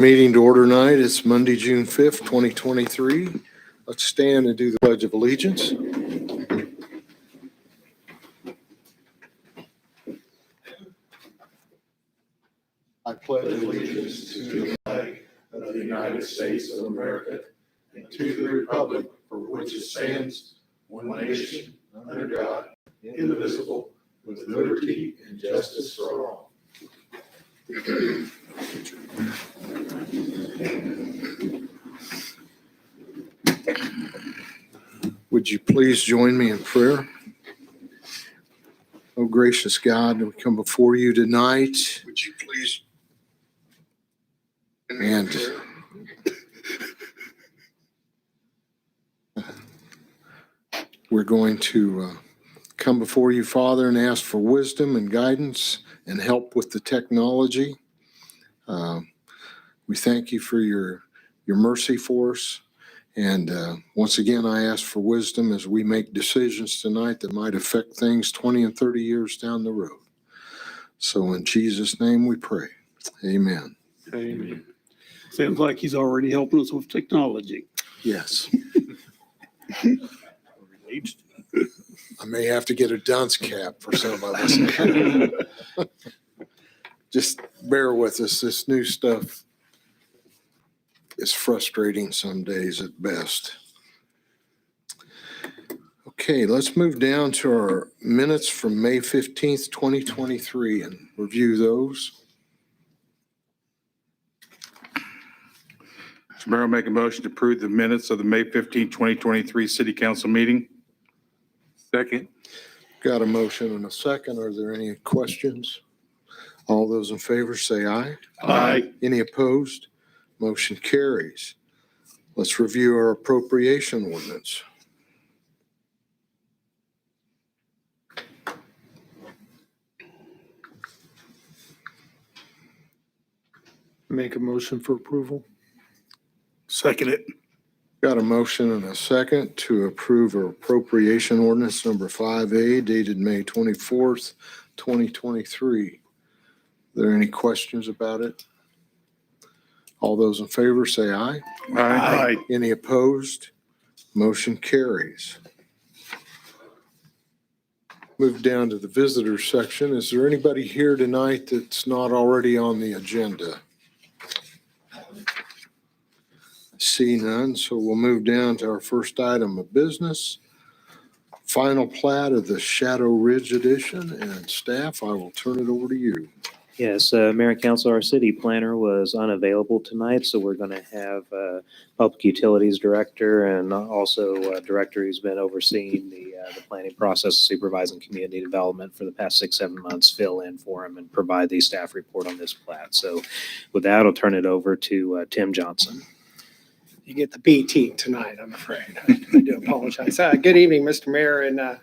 Meeting to order tonight. It's Monday, June 5th, 2023. Let's stand and do the Pledge of Allegiance. I pledge allegiance to the flag of the United States of America and to the republic for which it stands, one nation, under God, indivisible, with liberty and justice for all. Would you please join me in prayer? Oh, gracious God, we come before you tonight. Would you please? And we're going to come before you, Father, and ask for wisdom and guidance and help with the technology. We thank you for your mercy for us. And once again, I ask for wisdom as we make decisions tonight that might affect things 20 and 30 years down the road. So in Jesus' name we pray. Amen. Amen. Sounds like he's already helping us with technology. Yes. I may have to get a dunce cap for some of us. Just bear with us. This new stuff is frustrating some days at best. Okay, let's move down to our minutes from May 15th, 2023 and review those. Mr. Mayor, I'll make a motion to approve the minutes of the May 15, 2023 City Council meeting. Second. Got a motion and a second. Are there any questions? All those in favor say aye. Aye. Any opposed? Motion carries. Let's review our appropriation ordinance. Make a motion for approval. Second it. Got a motion and a second to approve our appropriation ordinance number 5A dated May 24th, 2023. Are there any questions about it? All those in favor say aye. Aye. Any opposed? Motion carries. Move down to the visitors section. Is there anybody here tonight that's not already on the agenda? See none, so we'll move down to our first item of business. Final plat of the Shadow Ridge Edition, and staff, I will turn it over to you. Yes, Mayor and Council, our city planner was unavailable tonight, so we're going to have Public Utilities Director and also Director who's been overseeing the planning process, supervising community development for the past 6-7 months, fill in for him and provide the staff report on this plat. So with that, I'll turn it over to Tim Johnson. You get the B team tonight, I'm afraid. I do apologize. Good evening, Mr. Mayor and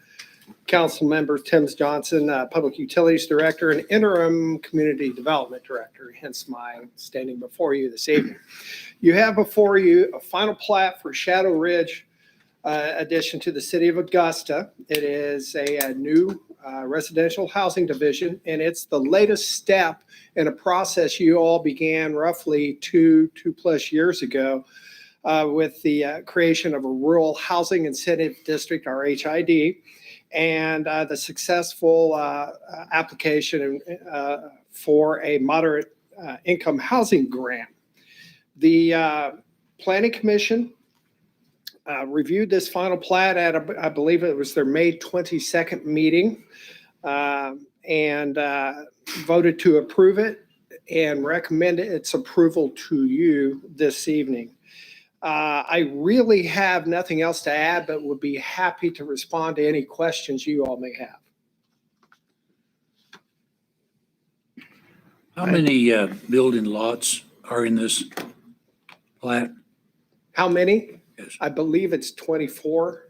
Council members. Tim Johnson, Public Utilities Director and Interim Community Development Director, hence my standing before you this evening. You have before you a final plat for Shadow Ridge addition to the city of Augusta. It is a new residential housing division, and it's the latest step in a process you all began roughly two plus years ago with the creation of a Rural Housing Incentive District, or HID, and the successful application for a moderate income housing grant. The Planning Commission reviewed this final plat at, I believe it was their May 22nd meeting, and voted to approve it and recommended its approval to you this evening. I really have nothing else to add, but would be happy to respond to any questions you all may have. How many building lots are in this plat? How many? Yes. I believe it's 24.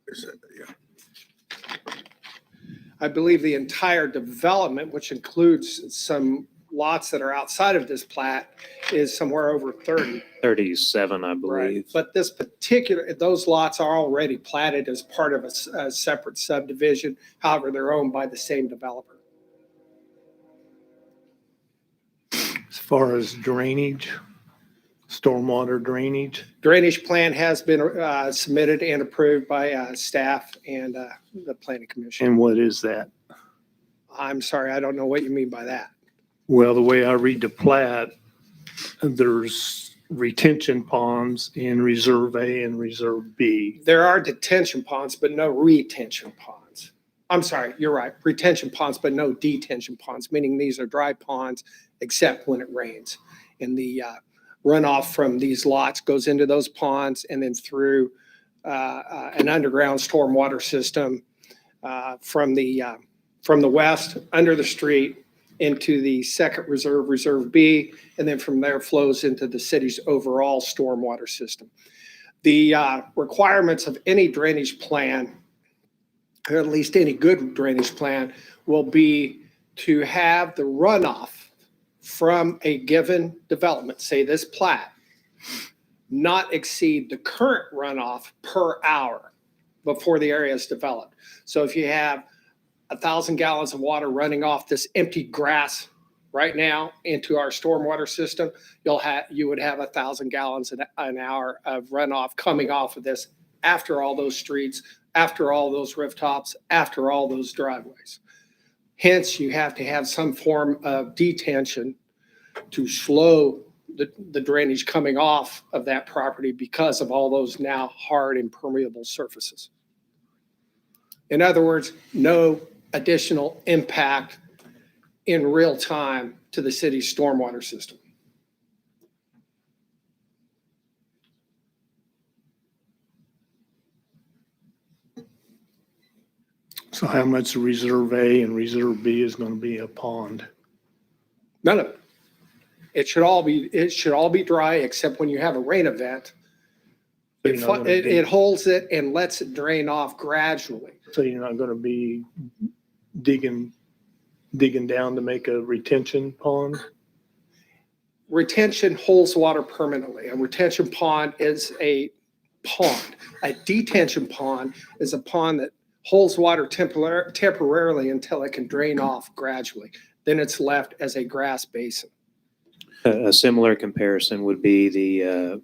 Is it? Yeah. I believe the entire development, which includes some lots that are outside of this plat, is somewhere over 30. 37, I believe. Right. But this particular, those lots are already platted as part of a separate subdivision. However, they're owned by the same developer. far as drainage, stormwater drainage, Drainage plan has been submitted and approved by staff and the planning commission. and what is that? I'm sorry, I don't know what you mean by that. Well, the way I read the plat, there's retention ponds in Reserve A and Reserve B. There are detention ponds, but no retention ponds. I'm sorry, you're right. Retention ponds, but no detention ponds, meaning these are dry ponds except when it rains. And the runoff from these lots goes into those ponds and then through an underground stormwater system from the west under the street into the second reserve, Reserve B, and then from there flows into the city's overall stormwater system. The requirements of any drainage plan, or at least any good drainage plan, will be to have the runoff from a given development, say this plat, not exceed the current runoff per hour before the area is developed. So if you have 1,000 gallons of water running off this empty grass right now into our stormwater system, you would have 1,000 gallons an hour of runoff coming off of this after all those streets, after all those rooftops, after all those driveways. Hence, you have to have some form of detention to slow the drainage coming off of that property because of all those now hard impermeable surfaces. In other words, no additional impact in real time to the city's stormwater system. So how much Reserve A and Reserve B is going to be a pond? None of it. It should all be dry except when you have a rain event. So you're not gonna It holds it and lets it drain off gradually. So you're not going to be digging down to make a retention pond? Retention holds water permanently. A retention pond is a pond. A detention pond is a pond that holds water temporarily until it can drain off gradually. Then it's left as a grass basin. A similar comparison would be the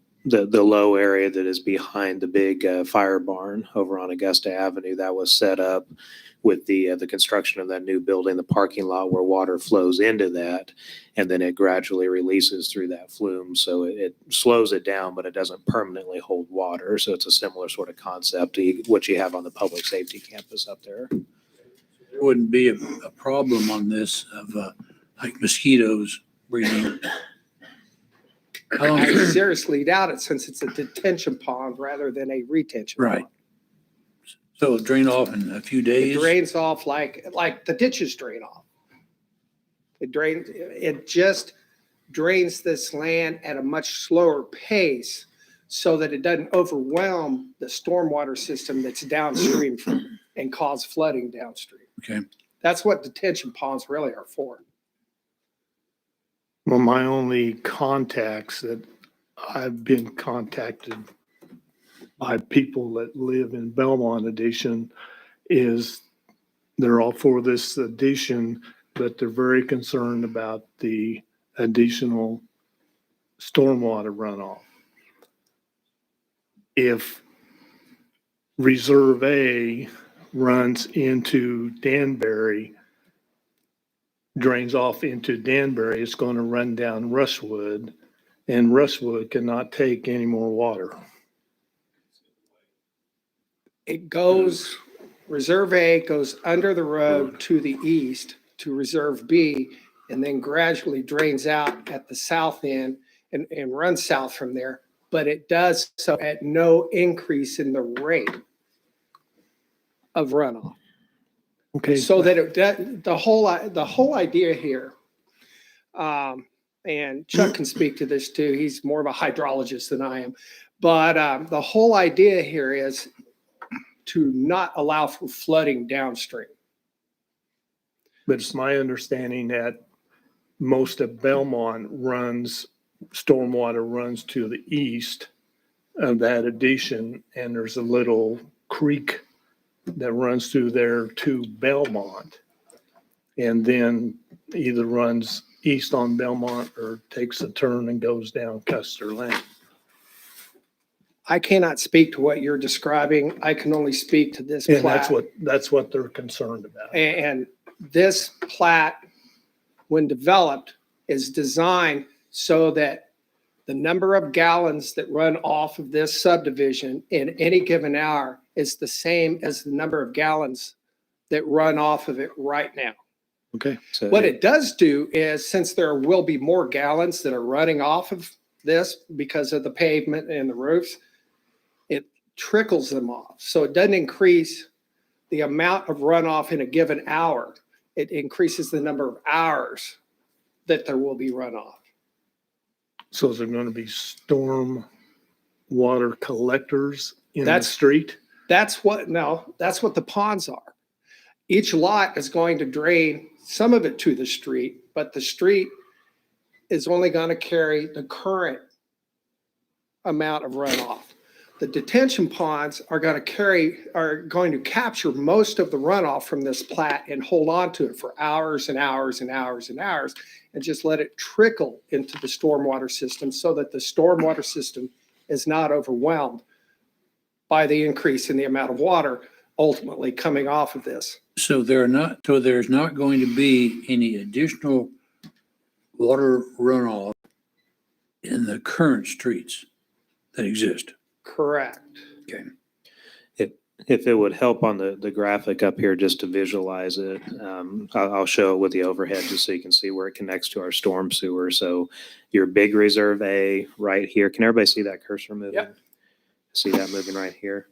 low area that is behind the big fire barn over on Augusta Avenue. That was set up with the construction of that new building, the parking lot where water flows into that, and then it gradually releases through that flume. So it slows it down, but it doesn't permanently hold water. So it's a similar sort of concept to what you have on the public safety campus up there. There wouldn't be a problem on this of like mosquitoes breeding. How long- I seriously doubt it since it's a detention pond rather than a retention Right. pond. So it'll drain off in a few It days? drains off like the ditches drain off. It just drains this land at a much slower pace so that it doesn't overwhelm the stormwater system that's downstream from it and cause flooding downstream. Okay. That's what detention ponds really are for. Well, my only contacts that I've been contacted by people that live in Belmont Addition is they're all for this addition, but they're very concerned about the additional stormwater runoff. If Reserve A runs into Danbury, drains off into Danbury, it's going to run down Rushwood, and Rushwood cannot take any more water. It goes, Reserve A goes under the road to the east to Reserve B, and then gradually drains out at the south end and runs south from there. But it does so at no increase in the rate of runoff. Okay. So that the whole idea here, and Chuck can speak to this too. He's more of a hydrologist than I am, but the whole idea here is to not allow for flooding downstream. But it's my understanding that most of Belmont stormwater runs to the east of that addition, and there's a little creek that runs through there to Belmont, and then either runs east on Belmont or takes a turn and goes down Custer Lane. I cannot speak to what you're describing. I can only speak to this And that's plat. what they're concerned about. And this plat, when developed, is designed so that the number of gallons that run off of this subdivision in any given hour is the same as the number of gallons that run off of it right now. Okay. So What it does do is, since there will be more gallons that are running off of this because of the pavement and the roofs, it trickles them off. So it doesn't increase the amount of runoff in a given hour. It increases the number of hours that there will be runoff. So is there going to be storm water collectors in the That's- street? That's what the ponds are. Each lot is going to drain some of it to the street, but the street is only going to carry the current amount of runoff. The detention ponds are going to capture most of the runoff from this plat and hold on to it for hours and hours and hours and hours, and just let it trickle into the stormwater system so that the stormwater system is not overwhelmed by the increase in the amount of water ultimately coming off of this. So there's not going to be any additional water runoff in the current streets that exist. Correct. Okay. If it would help on the graphic up here, just to visualize it, I'll show it with the overhead just so you can see where it connects to our storm sewer. So your big reserve A right here, can everybody see that cursor moving? Yep. See that moving right here?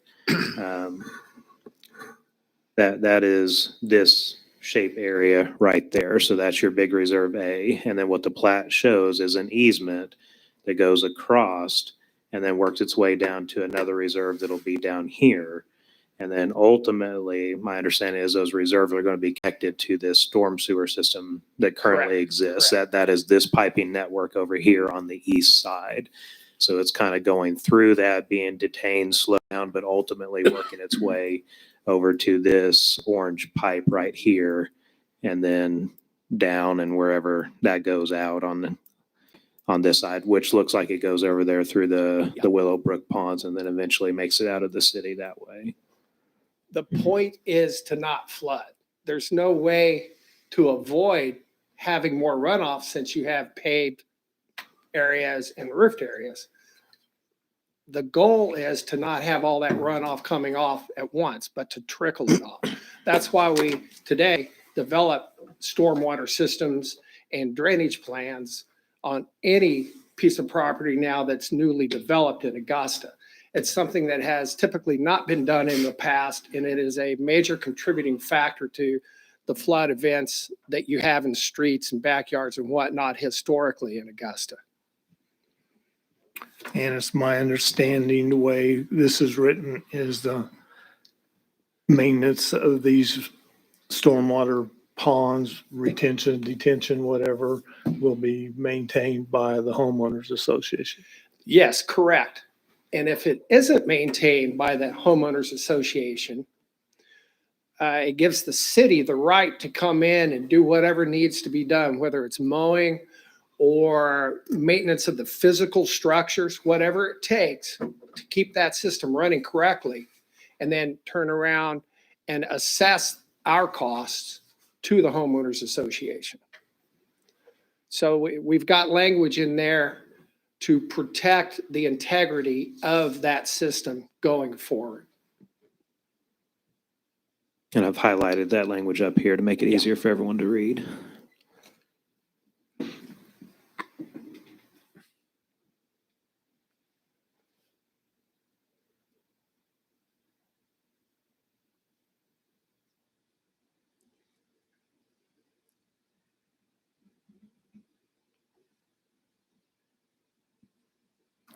That is this shape area right there. So that's your big reserve A. And then what the plat shows is an easement that goes across and then works its way down to another reserve that'll be down here. And then ultimately, my understanding is those reserves are going to be connected to this storm sewer system that currently Correct. exists. That is this piping network over here on the east side. So it's kind of going through that, being detained, slowed down, but ultimately working its way over to this orange pipe right here, and then down and wherever that goes out on this side, which looks like it goes over there through the Willowbrook ponds and then eventually makes it out of the city that way. The point is to not flood. There's no way to avoid having more runoff since you have paved areas and roofed areas. The goal is to not have all that runoff coming off at once, but to trickle it off. That's why we today develop stormwater systems and drainage plans on any piece of property now that's newly developed in Augusta. It's something that has typically not been done in the past, and it is a major contributing factor to the flood events that you have in streets and backyards and whatnot historically in Augusta. And it's my understanding the way this is written is the maintenance of these stormwater ponds, retention, detention, whatever, will be maintained by the homeowners association. Yes, correct. And if it isn't maintained by the homeowners association, it gives the city the right to come in and do whatever needs to be done, whether it's mowing or maintenance of the physical structures, whatever it takes to keep that system running correctly, and then turn around and assess our costs to the homeowners association. So we've got language in there to protect the integrity of that system going forward. And I've highlighted that language up here to make it easier for everyone to read.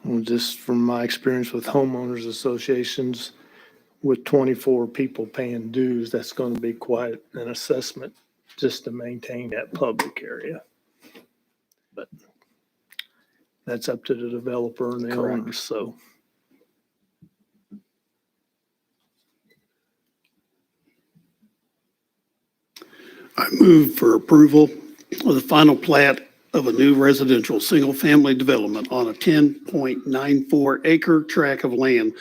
Well, just from my experience with homeowners associations, with 24 people paying dues, that's going to be quite an assessment just to maintain that public area. But that's up to the developer and the Correct. owners, so. I move for approval of the final plat of a new residential single-family development on a 10.94 acre tract of land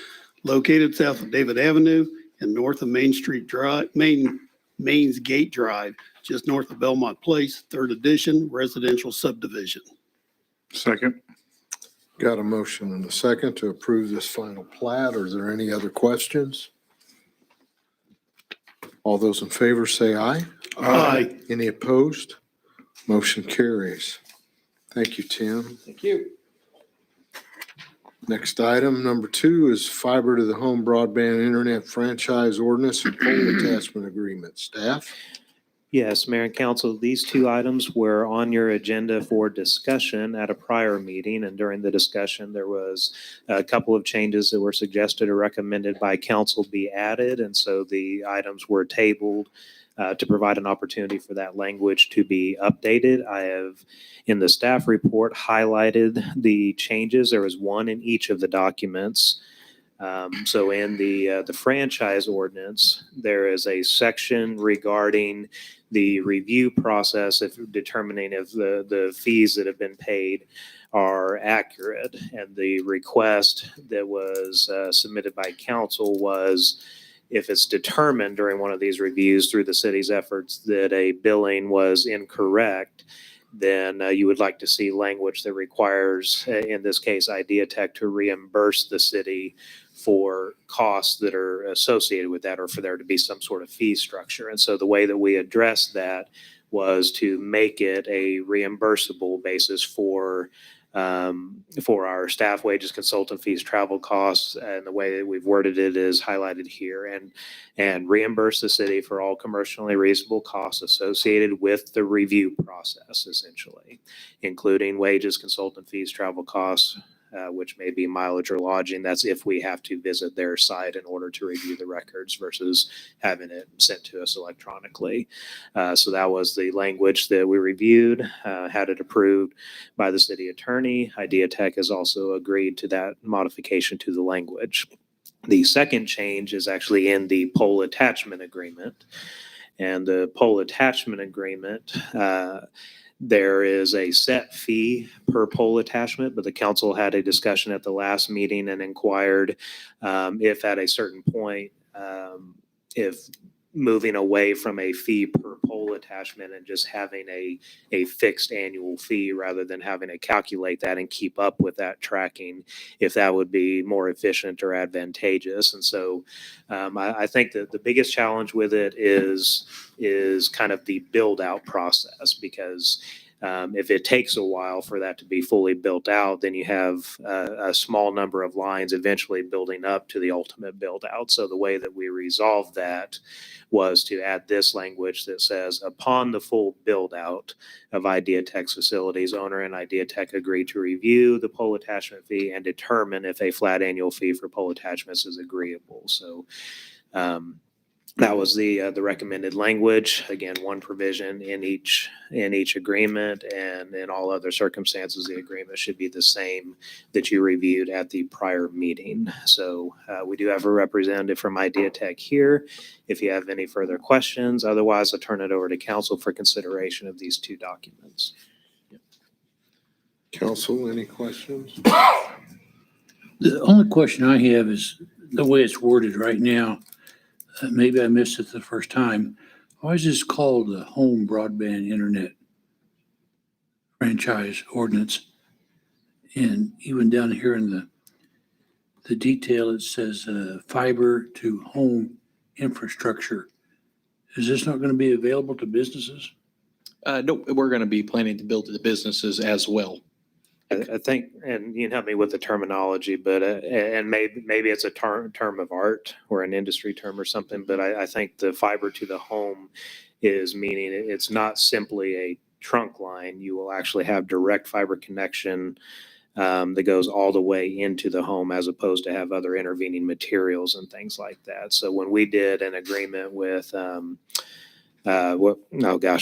located south of David Avenue and north of Main Street Drive, Main's Gate Drive, just north of Belmont Place, third edition residential subdivision. Second. Got a motion and a second to approve this final plat, or is there any other questions? All those in favor say aye. Aye. Any opposed? Motion carries. Thank you, Tim. Thank you. Next item, number 2, is fiber to the home broadband internet franchise ordinance and pole attachment agreement. Staff? Yes, Mayor and Council, these two items were on your agenda for discussion at a prior meeting, and during the discussion, there was a couple of changes that were suggested or recommended by council be added, and so the items were tabled to provide an opportunity for that language to be updated. I have, in the staff report, highlighted the changes. There was one in each of the documents. So in the franchise ordinance, there is a section regarding the review process if determining if the fees that have been paid are accurate. And the request that was submitted by council was if it's determined during one of these reviews through the city's efforts that a billing was incorrect, then you would like to see language that requires, in this case, IdeaTech to reimburse the city for costs that are associated with that, or for there to be some sort of fee structure. And so the way that we addressed that was to make it a reimbursable basis for our staff wages, consultant fees, travel costs, and the way that we've worded it is highlighted here, and reimburse the city for all commercially reasonable costs associated with the review process, essentially, including wages, consultant fees, travel costs, which may be mileage or lodging. That's if we have to visit their site in order to review the records versus having it sent to us electronically. So that was the language that we reviewed, had it approved by the city attorney. IdeaTech has also agreed to that modification to the language. The second change is actually in the pole attachment agreement. And the pole attachment agreement, there is a set fee per pole attachment, but the council had a discussion at the last meeting and inquired if at a certain point, if moving away from a fee per pole attachment and just having a fixed annual fee rather than having to calculate that and keep up with that tracking, if that would be more efficient or advantageous. And so I think that the biggest challenge with it is kind of the build out process, because if it takes a while for that to be fully built out, then you have a small number of lines eventually building up to the ultimate build out. So the way that we resolved that was to add this language that says, upon the full build out of IdeaTech's facilities, owner and IdeaTech agree to review the pole attachment fee and determine if a flat annual fee for pole attachments is agreeable. So that was the recommended language. Again, one provision in each agreement, and in all other circumstances, the agreement should be the same that you reviewed at the prior meeting. So we do have a representative from IdeaTech here. If you have any further questions, otherwise I'll turn it over to council for consideration of these two documents. Council, any questions? The only question I have is the way it's worded right now. Maybe I missed it the first time. Why is this called the Home Broadband Internet Franchise Ordinance? And even down here in the detail, it says fiber to home infrastructure. Is this not going to be available to businesses? No, we're going to be planning to build to the businesses as well. I think, and you can help me with the terminology, but and maybe it's a term of art or an industry term or something. But I think the fiber to the home is meaning it's not simply a trunk line. You will actually have direct fiber connection that goes all the way into the home, as opposed to have other intervening materials and things like that. So when we did an agreement with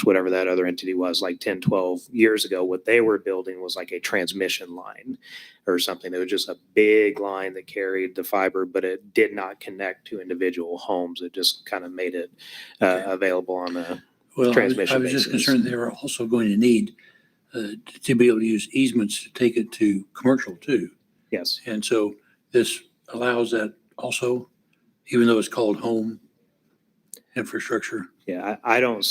whatever that other entity was, like 10, 12 years ago, what they were building was like a transmission line or something. It was just a big line that carried the fiber, but it did not connect to individual homes. It just kind of made it available on Well, I transmission was just bases. concerned they were also going to need to be able to use easements to take it to commercial too. Yes. And so this allows that also, even though it's called home infrastructure. Yeah, I don't,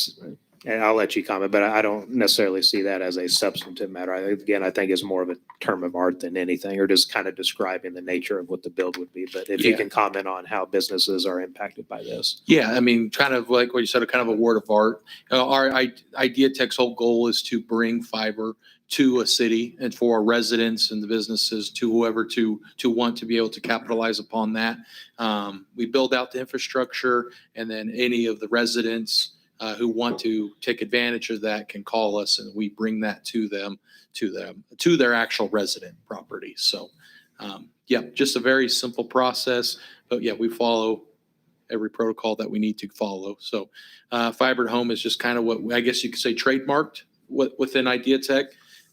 and I'll let you comment, but I don't necessarily see that as a substantive matter. Again, I think it's more of a term of art than anything, or just kind of describing the nature of what the build would be. But if you Yeah. can comment on how businesses are impacted by this. Yeah, I mean, kind of like what you said, a kind of a word of art. Our Idea Tech's whole goal is to bring fiber to a city and for our residents and the businesses to whoever to want to be able to capitalize upon that. We build out the infrastructure, and then any of the residents who want to take advantage of that can call us, and we bring that to them, to their actual resident property. So, yeah, just a very simple process, but yeah, we follow every protocol that we need to follow. So, fiber to home is just kind of what I guess you could say trademarked within Idea Tech.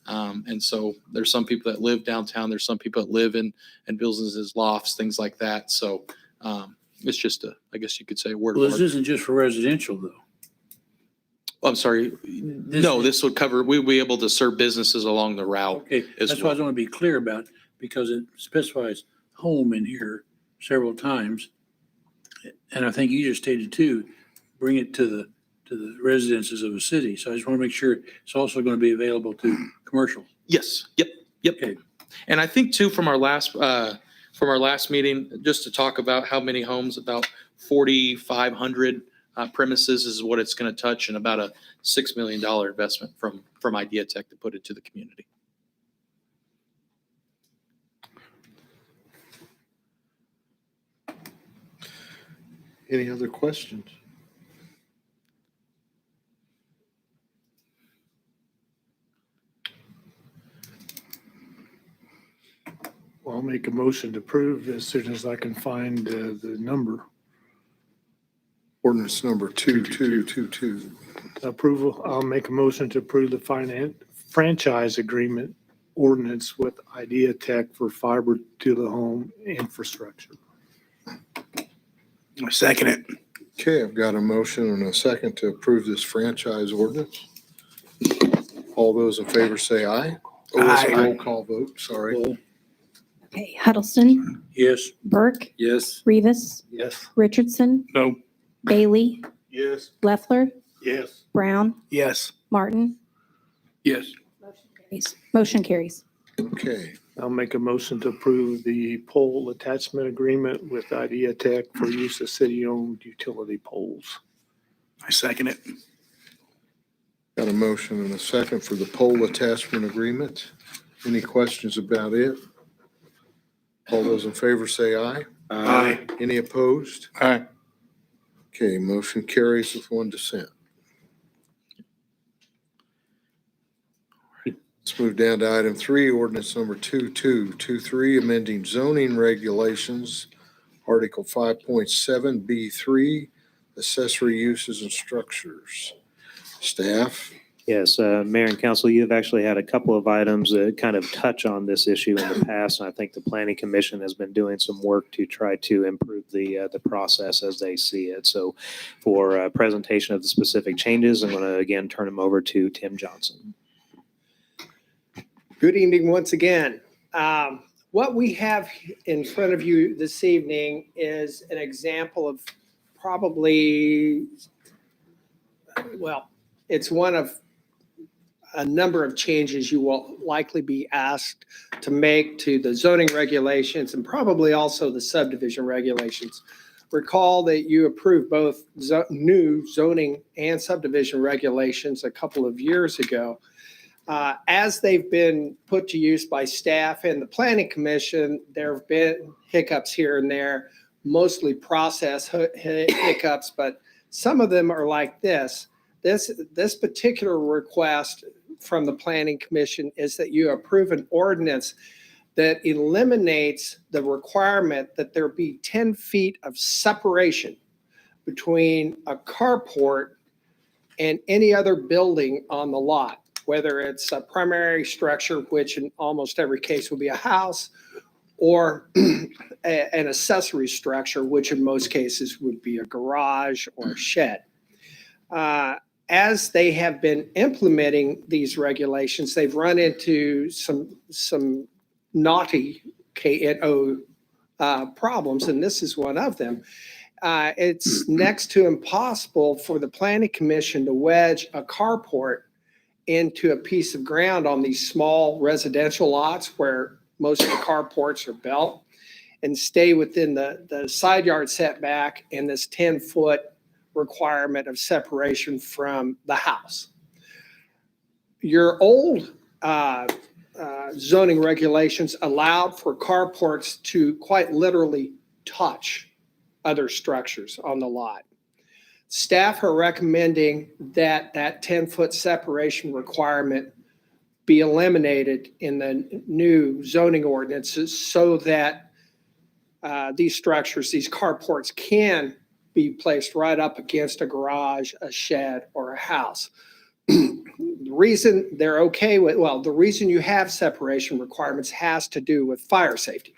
And so there's some people that live downtown. There's some people that live in businesses, lofts, things like that. So, it's just I guess you could say a word Well, of this art. isn't just for residential though. I'm sorry. No, this would cover, we'd be able to serve businesses along the route. Okay, as that's what I well. want to be clear about, because it specifies home in here several times. And I think you just stated too, bring it to the residences of a city. So I just want to make sure it's also going to be available to commercial. Yes. Yep. Okay. And I think too, from our last meeting, just to talk about how many homes, about 4,500 premises is what it's going to touch, and about a $6 million investment from Idea Tech to put into the community. Any other questions? Well, I'll make a motion to approve as soon as I can find the number. Ordinance number 2222. Approval, I'll make a motion to approve the franchise agreement ordinance with Idea Tech for fiber to the home infrastructure. Second it. Okay, I've got a motion and a second to approve this franchise ordinance. All those in favor say aye. Oh, it's a Aye. roll call vote, sorry. Okay, Huddleston, Yes. Burke, Yes. Rivas, Yes. Richardson, No. Bailey, Yes. Leffler, Yes. Brown, Yes. Martin. Yes. Motion carries. Okay, I'll make a motion to approve the pole attachment agreement with Idea Tech for use of city-owned utility poles. I second it. got a motion and a second for the pole attachment agreement. Any questions about it? All those in favor say aye. Aye. Any opposed? Aye. Okay, motion carries with one dissent. Let's move down to item 3, ordinance number 2223, amending zoning regulations, Article 5.7B3, accessory uses and structures. Staff? Yes, Mayor and Council, you've actually had a couple of items that kind of touch on this issue in the past. And I think the Planning Commission has been doing some work to try to improve the process as they see it. So for presentation of the specific changes, I'm going to again turn them over to Tim Johnson. Good evening once again. What we have in front of you this evening is an example of probably, well, it's one of a number of changes you will likely be asked to make to the zoning regulations and probably also the subdivision regulations. Recall that you approved both new zoning and subdivision regulations a couple of years ago. As they've been put to use by staff and the Planning Commission, there have been hiccups here and there, mostly process hiccups, but some of them are like this. This particular request from the Planning Commission is that you approve an ordinance that eliminates the requirement that there be 10 feet of separation between a carport and any other building on the lot, whether it's a primary structure, which in almost every case will be a house, or an accessory structure, which in most cases would be a garage or a shed. as they have been implementing these regulations, they've run into some naughty KNO problems, and this is one of them. It's next to impossible for the planning commission to wedge a carport into a piece of ground on these small residential lots where most of the carports are built and stay within the side yard setback and this 10-foot requirement of separation from the house. Your old zoning regulations allowed for carports to quite literally touch other structures on the lot. Staff are recommending that 10-foot separation requirement be eliminated in the new zoning ordinances so that these structures, these carports, can be placed right up against a garage, a shed, or a house. The reason they're okay with, well, the reason you have separation requirements has to do with fire safety,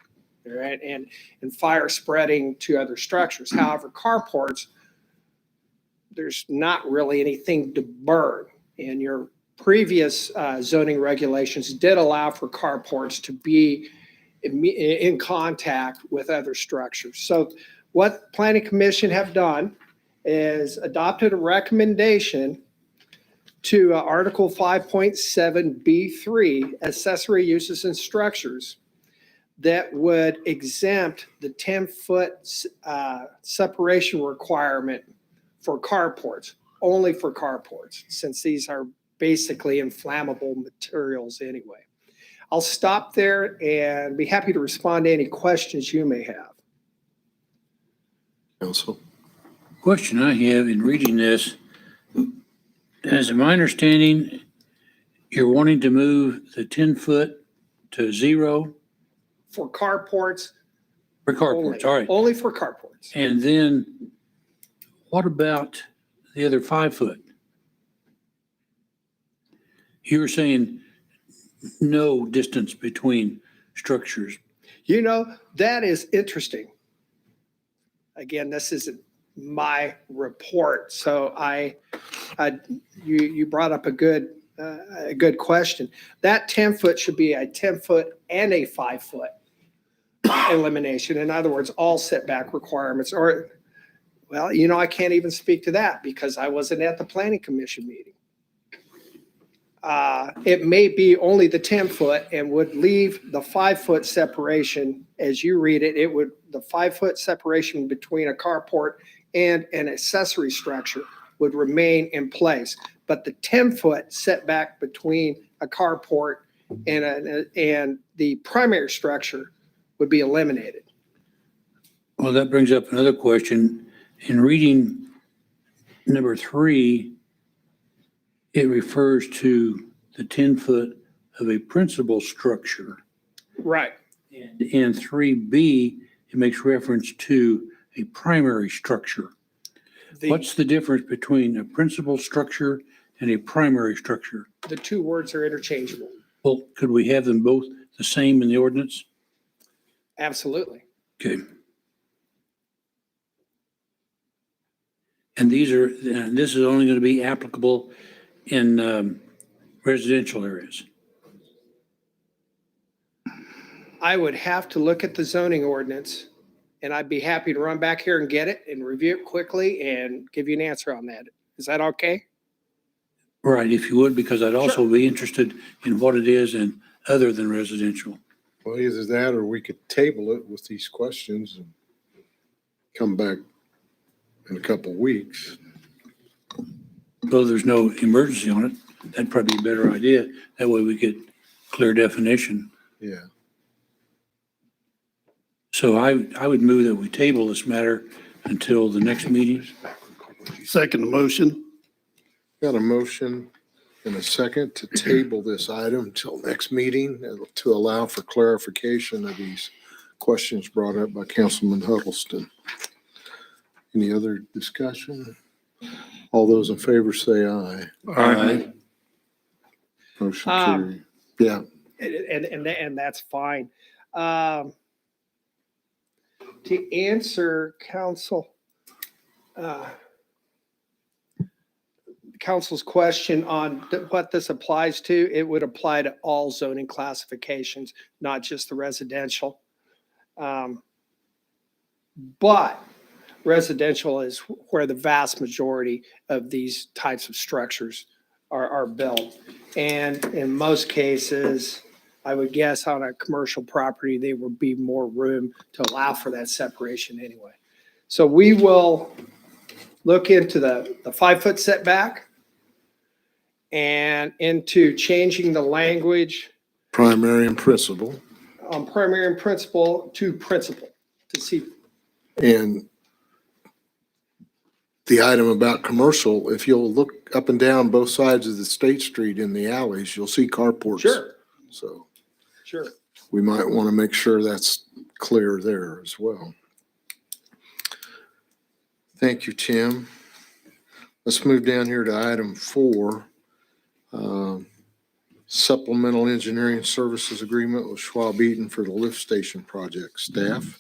right? And fire spreading to other structures. However, carports, there's not really anything to burn. And your previous zoning regulations did allow for carports to be in contact with other structures. So what Planning Commission have done is adopted a recommendation to Article 5.7B3, accessory uses and structures, that would exempt the 10-foot separation requirement for carports, only for carports, since these are basically inflammable materials anyway. I'll stop there and be happy to respond to any questions you may have. Council. Question I have in reading this, as my understanding, you're wanting to move the 10-foot to 0 For carports. for carports, all right. Only for carports. And then what about the other 5-foot? You were saying no distance between structures. You know, that is interesting. Again, this isn't my report, so you brought up a good question. That 10-foot should be a 10-foot and a 5-foot elimination. In other words, all setback requirements, or, well, you know, I can't even speak to that because I wasn't at the Planning Commission meeting. It may be only the 10-foot and would leave the 5-foot separation as you read it. It would, the 5-foot separation between a carport and an accessory structure would remain in place. But the 10-foot setback between a carport and the primary structure would be eliminated. Well, that brings up another question. In reading number 3, it refers to the 10-foot of a principal structure. Right. And in 3B, it makes reference to a primary structure. What's the difference between a principal structure and a primary structure? The two words are interchangeable. Well, could we have them both the same in the ordinance? Absolutely. Okay. And this is only going to be applicable in residential areas. I would have to look at the zoning ordinance, and I'd be happy to run back here and get it and review it quickly and give you an answer on that. Is that okay? Right, if you would, because I'd also be interested in what it is and other than residential. Well, either that or we could table it with these questions and come back in a couple of weeks. Though there's no emergency on it, that'd probably be a better idea. That way we get clear definition. Yeah. So I would move that we table this matter until the next meeting. Second motion. Got a motion and a second to table this item until next meeting to allow for clarification of these questions brought up by Councilman Huddleston. Any other discussion? All those in favor say aye. Aye. Motion carried. Yeah. And that's fine. To answer council, council's question on what this applies to, it would apply to all zoning classifications, not just the residential. But residential is where the vast majority of these types of structures are built. And in most cases, I would guess on a commercial property, there would be more room to allow for that separation anyway. So we will look into the 5-foot setback and into changing the language Primary and principal. on primary and principal to principal to see. And the item about commercial, if you'll look up and down both sides of the State Street in the alleys, you'll see carports. Sure, So sure. we might want to make sure that's clear there as well. Thank you, Tim. Let's move down here to item 4. Supplemental engineering services agreement with Schwab Eaton for the lift station project. Staff?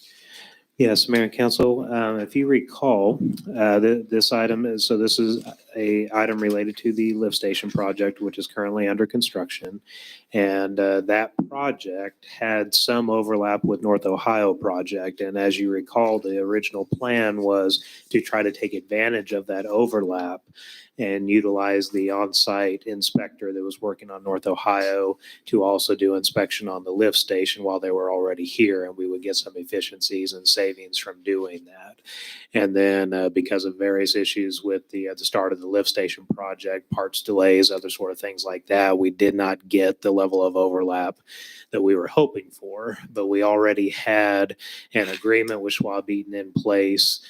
Yes, Mayor and Council, if you recall, this item is, so this is a item related to the lift station project, which is currently under construction. And that project had some overlap with North Ohio project. And as you recall, the original plan was to try to take advantage of that overlap and utilize the on-site inspector that was working on North Ohio to also do inspection on the lift station while they were already here, and we would get some efficiencies and savings from doing that. And then because of various issues with the start of the lift station project, parts delays, other sort of things like that, we did not get the level of overlap that we were hoping for, but we already had an agreement with Schwab Eaton in place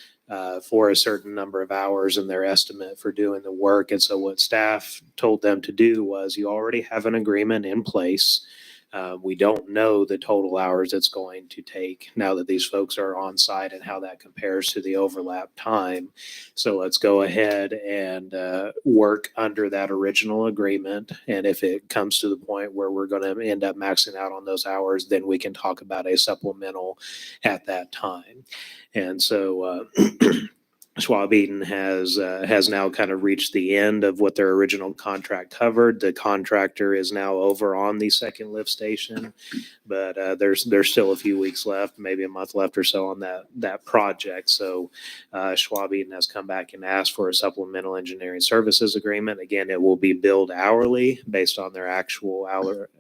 for a certain number of hours in their estimate for doing the work. And so what staff told them to do was, you already have an agreement in place. We don't know the total hours it's going to take now that these folks are on site and how that compares to the overlap time. So let's go ahead and work under that original agreement. And if it comes to the point where we're going to end up maxing out on those hours, then we can talk about a supplemental at that time. And so Schwab Eaton has now kind of reached the end of what their original contract covered. The contractor is now over on the second lift station, but there's still a few weeks left, maybe a month left or so on that project. So Schwab Eaton has come back and asked for a supplemental engineering services agreement. Again, it will be billed hourly based on their actual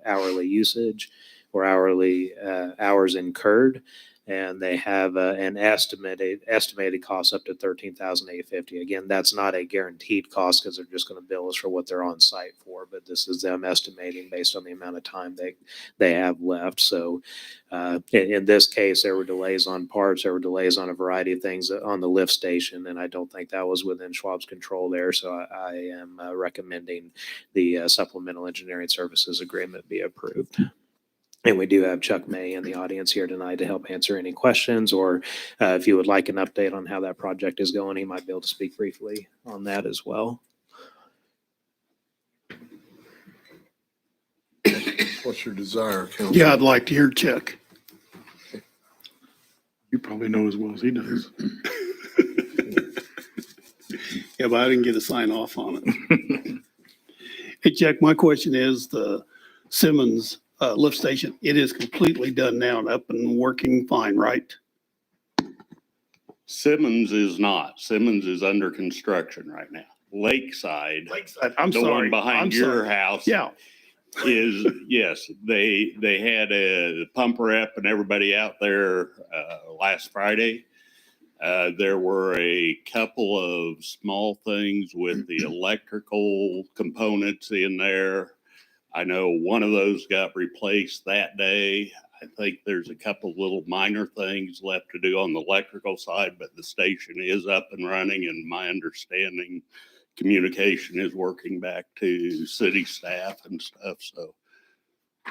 hourly usage or hourly hours incurred. And they have an estimated cost up to $13,850. Again, that's not a guaranteed cost because they're just going to bill us for what they're on site for. But this is them estimating based on the amount of time they have left. So in this case, there were delays on parts. There were delays on a variety of things on the lift station, and I don't think that was within Schwab's control there. So I am recommending the supplemental engineering services agreement be approved. And we do have Chuck May in the audience here tonight to help answer any questions, or if you would like an update on how that project is going, he might be able to speak briefly on that as well. What's your desire, Council? Yeah, I'd like to hear Chuck. You probably know as well as he does. Yeah, but I didn't get a sign off on it. Hey, Chuck, my question is the Simmons lift station, it is completely done now and up and working fine, right? Simmons is not. Simmons is under construction right now. Lakeside, I'm the sorry. one behind I'm your sorry. house, Yeah, is, yes, they had a pump rep and everybody out there last Friday. There were a couple of small things with the electrical components in there. I know one of those got replaced that day. I think there's a couple little minor things left to do on the electrical side, but the station is up and running, and my understanding, communication is working back to city staff and stuff. So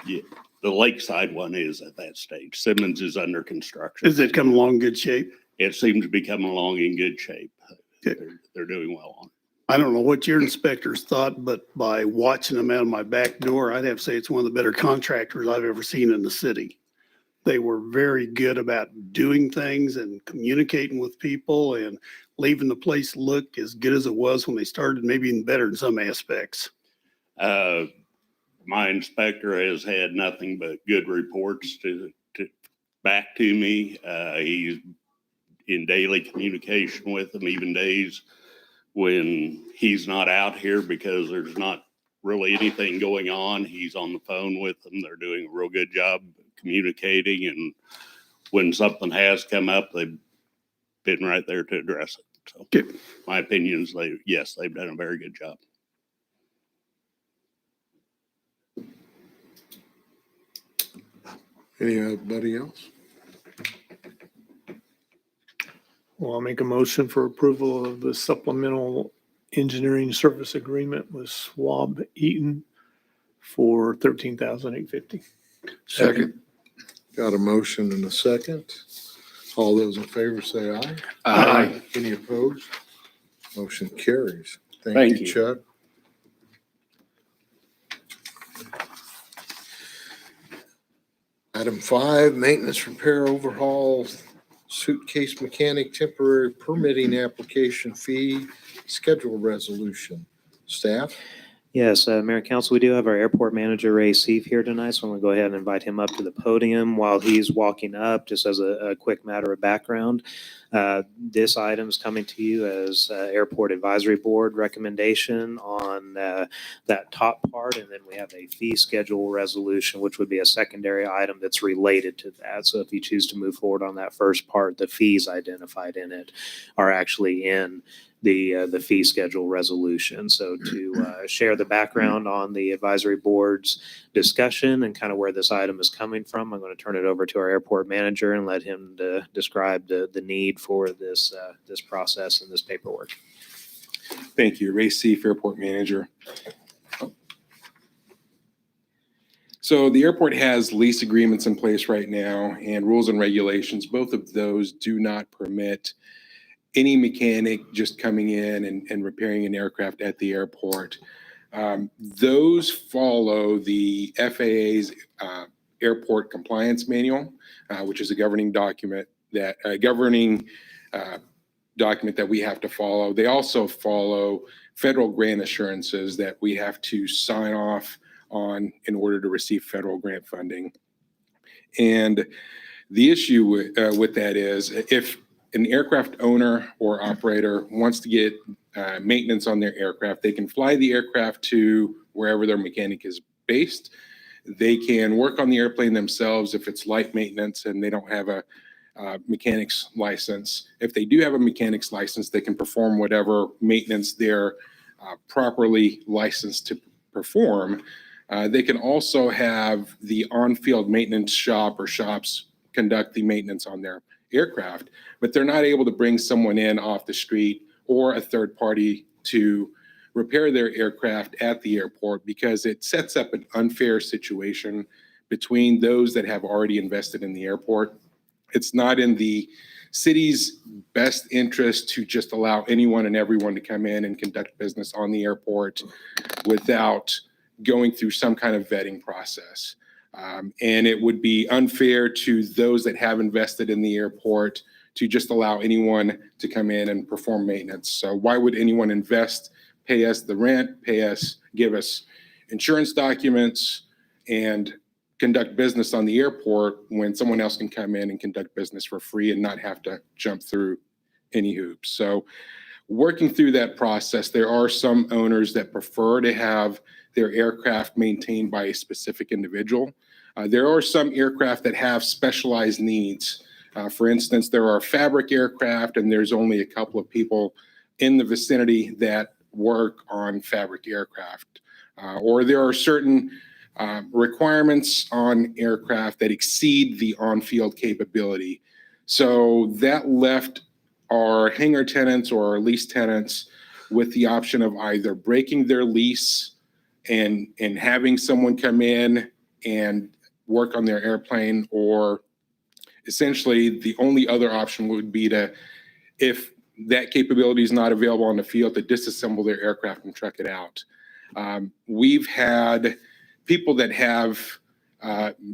yeah, the Lakeside one is at that stage. Simmons is under construction. is it coming along in good shape? It seems to be coming along in good shape. Good. They're doing well on it. I don't know what your inspectors thought, but by watching them out of my back door, I'd have to say it's one of the better contractors I've ever seen in the city. They were very good about doing things and communicating with people and leaving the place look as good as it was when they started, maybe even better in some aspects. My inspector has had nothing but good reports back to me. He's in daily communication with them, even days when he's not out here because there's not really anything going on. He's on the phone with them. They're doing a real good job communicating, and when something has come up, they've been right there to address it. So Okay. my opinion is they've done a very good job. Anybody else? Well, I'll make a motion for approval of the supplemental engineering service agreement with Schwab Eaton for $13,850. Second. Got a motion and a second. All those in favor say aye. Aye. Any opposed? Motion carries. Thank Thank you, you. Chuck. Item 5, maintenance, repair, overhaul, suitcase mechanic, temporary permitting application fee, schedule resolution. Staff? Yes, Mayor and Council, we do have our airport manager, Ray Seif, here tonight, so I'm going to go ahead and invite him up to the podium. While he's walking up, just as a quick matter of background, this item is coming to you as Airport Advisory Board recommendation on that top part, and then we have a fee schedule resolution, which would be a secondary item that's related to that. So if you choose to move forward on that first part, the fees identified in it are actually in the fee schedule resolution. So to share the background on the advisory board's discussion and kind of where this item is coming from, I'm going to turn it over to our airport manager and let him describe the need for this process and this paperwork. Thank you. Ray Seif, Airport Manager. So the airport has lease agreements in place right now and rules and regulations. Both of those do not permit any mechanic just coming in and repairing an aircraft at the airport. Those follow the FAA's Airport Compliance Manual, which is a governing document that we have to follow. They also follow federal grant assurances that we have to sign off on in order to receive federal grant funding. And the issue with that is if an aircraft owner or operator wants to get maintenance on their aircraft, they can fly the aircraft to wherever their mechanic is based. They can work on the airplane themselves if it's light maintenance and they don't have a mechanic's license. If they do have a mechanic's license, they can perform whatever maintenance they're properly licensed to perform. They can also have the on-field maintenance shop or shops conduct the maintenance on their aircraft, but they're not able to bring someone in off the street or a third party to repair their aircraft at the airport because it sets up an unfair situation between those that have already invested in the airport. It's not in the city's best interest to just allow anyone and everyone to come in and conduct business on the airport without going through some kind of vetting process. And it would be unfair to those that have invested in the airport to just allow anyone to come in and perform maintenance. So why would anyone invest, pay us the rent, give us insurance documents, and conduct business on the airport when someone else can come in and conduct business for free and not have to jump through any hoops? So working through that process, there are some owners that prefer to have their aircraft maintained by a specific individual. There are some aircraft that have specialized needs. For instance, there are fabric aircraft and there's only a couple of people in the vicinity that work on fabric aircraft. Or there are certain requirements on aircraft that exceed the on-field capability. So that left our hangar tenants or our lease tenants with the option of either breaking their lease and having someone come in and work on their airplane, or essentially the only other option would be to, if that capability is not available on the field, to disassemble their aircraft and truck it out. We've had people that have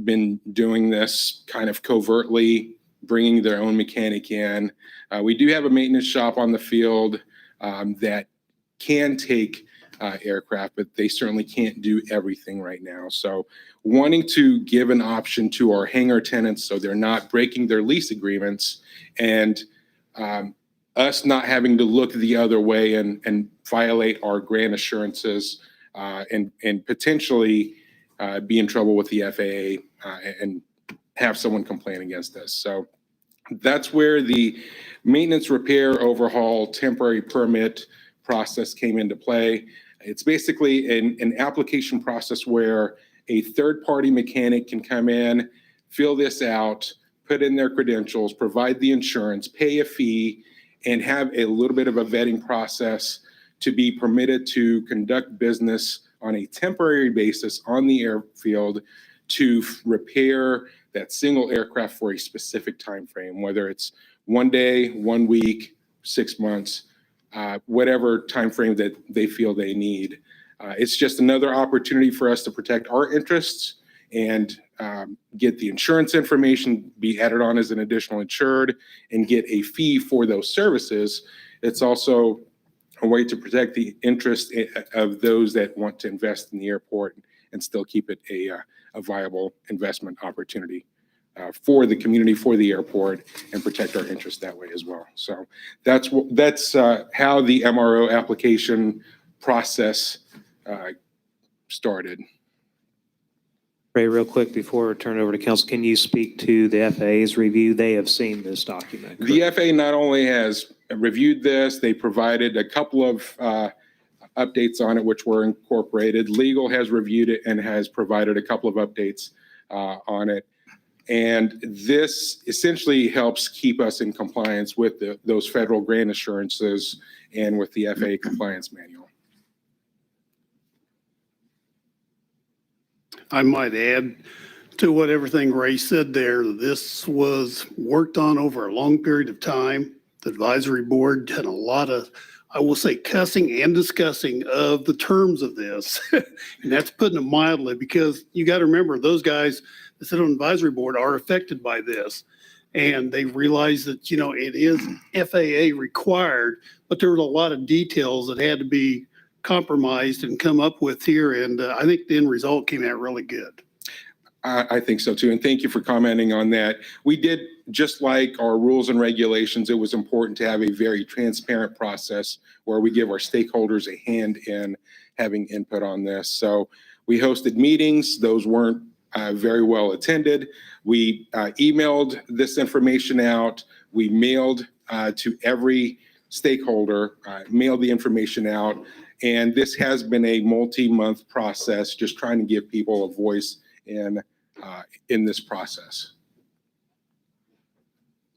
been doing this kind of covertly, bringing their own mechanic in. We do have a maintenance shop on the field that can take aircraft, but they certainly can't do everything right now. So wanting to give an option to our hangar tenants so they're not breaking their lease agreements, and us not having to look the other way and violate our grant assurances and potentially be in trouble with the FAA and have someone complain against us. So that's where the maintenance, repair, overhaul, temporary permit process came into play. It's basically an application process where a third-party mechanic can come in, fill this out, put in their credentials, provide the insurance, pay a fee, and have a little bit of a vetting process to be permitted to conduct business on a temporary basis on the airfield to repair that single aircraft for a specific time frame, whether it's 1 day, 1 week, 6 months, whatever time frame that they feel they need. It's just another opportunity for us to protect our interests and get the insurance information, be added on as an additional insured, and get a fee for those services. It's also a way to protect the interest of those that want to invest in the airport and still keep it a viable investment opportunity for the community, for the airport, and protect our interests that way as well. So that's how the MRO application process started. Ray, real quick before I turn it over to council, can you speak to the FAA's review? They have seen this document. The FAA not only has reviewed this, they provided a couple of updates on it, which were incorporated. Legal has reviewed it and has provided a couple of updates on it. And this essentially helps keep us in compliance with those federal grant assurances and with the FAA compliance manual. I might add to what everything Ray said there, this was worked on over a long period of time. The advisory board had a lot of, I will say, cussing and discussing of the terms of this. And that's putting it mildly, because you got to remember, those guys that sit on the advisory board are affected by this. And they realize that, you know, it is FAA required, but there were a lot of details that had to be compromised and come up with here. And I think the end result came out really good. I think so too. And thank you for commenting on that. We did, just like our rules and regulations, it was important to have a very transparent process where we give our stakeholders a hand in having input on this. So we hosted meetings. Those weren't very well attended. We emailed this information out. We mailed to every stakeholder, mailed the information out. And this has been a multi-month process, just trying to give people a voice in this process.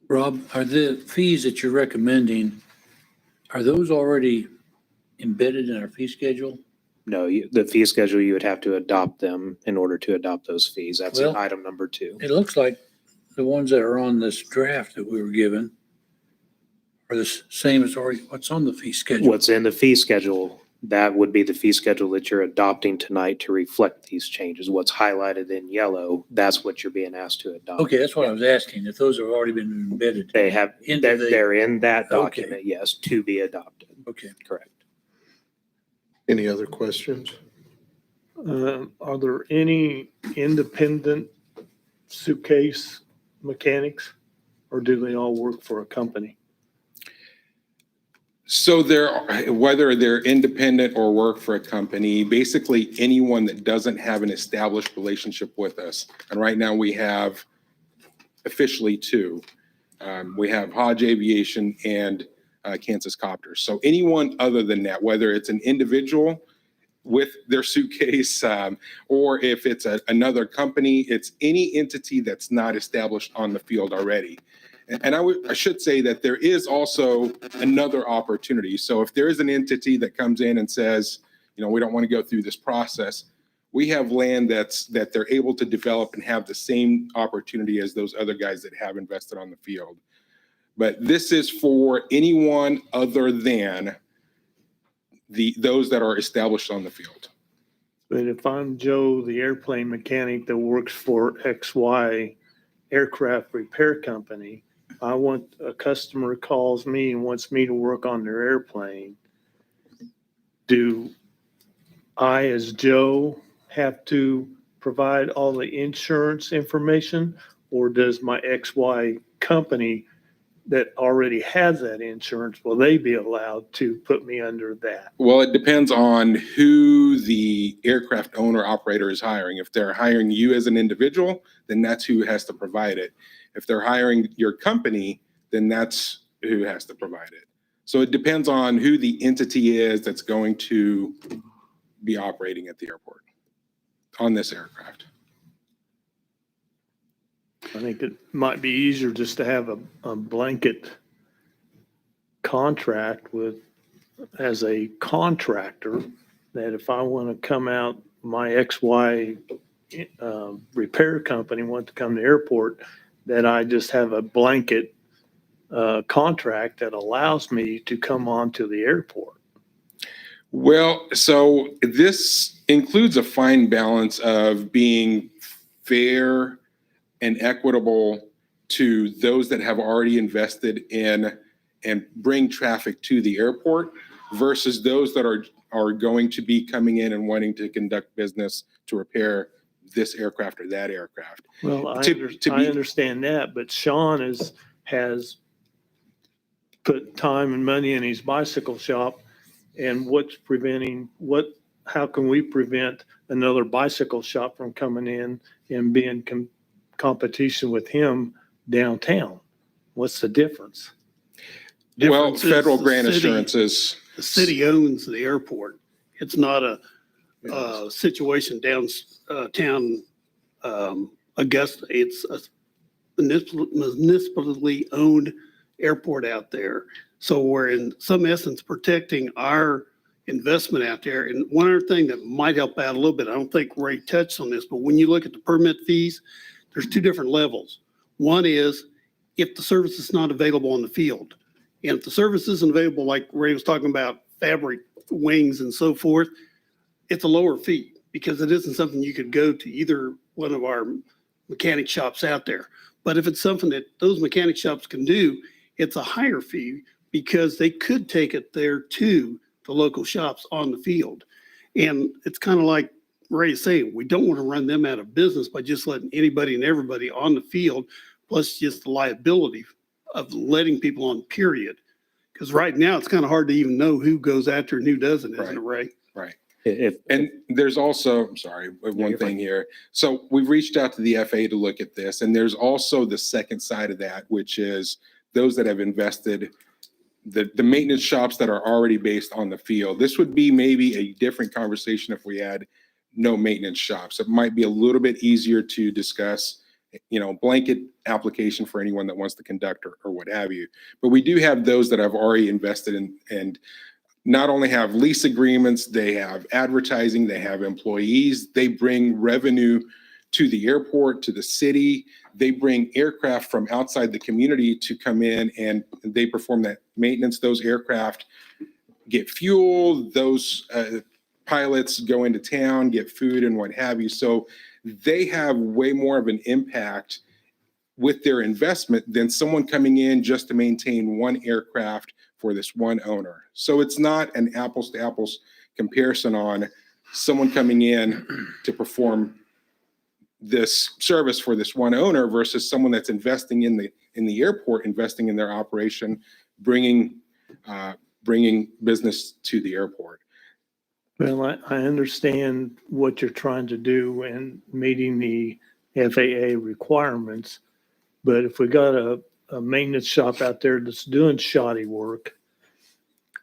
Rob, are the fees that you're recommending, are those already embedded in our fee schedule? No, the fee schedule, you would have to adopt them in order to adopt those fees. That's Well, item number 2. It looks like the ones that are on this draft that we were given are the same as already what's on the fee schedule. What's in the fee schedule, that would be the fee schedule that you're adopting tonight to reflect these changes. What's highlighted in yellow, that's what you're being asked to adopt. Okay, that's what I was asking, if those have already been embedded. They have, Into the- they're in that Okay. document, yes, to be adopted. Okay. Correct. Any other questions? Are there any independent suitcase mechanics, or do they all work for a company? So whether they're independent or work for a company, basically anyone that doesn't have an established relationship with us. And right now we have officially 2. We have Hodge Aviation and Kansas Copters. So anyone other than that, whether it's an individual with their suitcase or if it's another company, it's any entity that's not established on the field already. And I should say that there is also another opportunity. So if there is an entity that comes in and says, you know, we don't want to go through this process, we have land that they're able to develop and have the same opportunity as those other guys that have invested on the field. But this is for anyone other than those that are established on the field. But if I'm Joe, the airplane mechanic that works for XY Aircraft Repair Company, I want, a customer calls me and wants me to work on their airplane. Do I, as Joe, have to provide all the insurance information? Or does my XY company that already has that insurance, will they be allowed to put me under that? Well, it depends on who the aircraft owner operator is hiring. If they're hiring you as an individual, then that's who has to provide it. If they're hiring your company, then that's who has to provide it. So it depends on who the entity is that's going to be operating at the airport on this aircraft. I think it might be easier just to have a blanket contract with, as a contractor, that if I want to come out, my XY repair company want to come to the airport, that I just have a blanket contract that allows me to come on to the airport. Well, so this includes a fine balance of being fair and equitable to those that have already invested in and bring traffic to the airport versus those that are going to be coming in and wanting to conduct business to repair this aircraft or that aircraft. Well, I To be- understand that, but Sean has put time and money in his bicycle shop, and how can we prevent another bicycle shop from coming in and being competition with him downtown? What's the difference? Well, Difference is federal the grant city- assurances. The city owns the airport. It's not a situation downtown Augusta. It's a municipally owned airport out there. So we're in some essence protecting our investment out there. And one other thing that might help out a little bit, I don't think Ray touched on this, but when you look at the permit fees, there's two different levels. One is if the service is not available on the field. And if the service isn't available, like Ray was talking about, fabric wings and so forth, it's a lower fee because it isn't something you could go to either one of our mechanic shops out there. But if it's something that those mechanic shops can do, it's a higher fee because they could take it there to the local shops on the field. And it's kind of like Ray's saying, we don't want to run them out of business by just letting anybody and everybody on the field, plus just the liability of letting people on, period. Because right now, it's kind of hard to even know who goes after and who doesn't, isn't it, Ray? Right. If, And there's also, I'm sorry, one you're thing here. So we've reached out to the FAA to look at this, and there's also the second side of that, which is those that have invested, the maintenance shops that are already based on the field. This would be maybe a different conversation if we had no maintenance shops. It might be a little bit easier to discuss, blanket application for anyone that wants to conduct or what have you. But we do have those that have already invested in and not only have lease agreements, they have advertising, they have employees, they bring revenue to the airport, to the city. They bring aircraft from outside the community to come in and they perform that maintenance. Those aircraft get fuel, those pilots go into town, get food and what have you. So they have way more of an impact with their investment than someone coming in just to maintain one aircraft for this one owner. So it's not an apples to apples comparison on someone coming in to perform this service for this one owner versus someone that's investing in the airport, investing in their operation, bringing business to the airport. Well, I understand what you're trying to do and meeting the FAA requirements. But if we got a maintenance shop out there that's doing shoddy work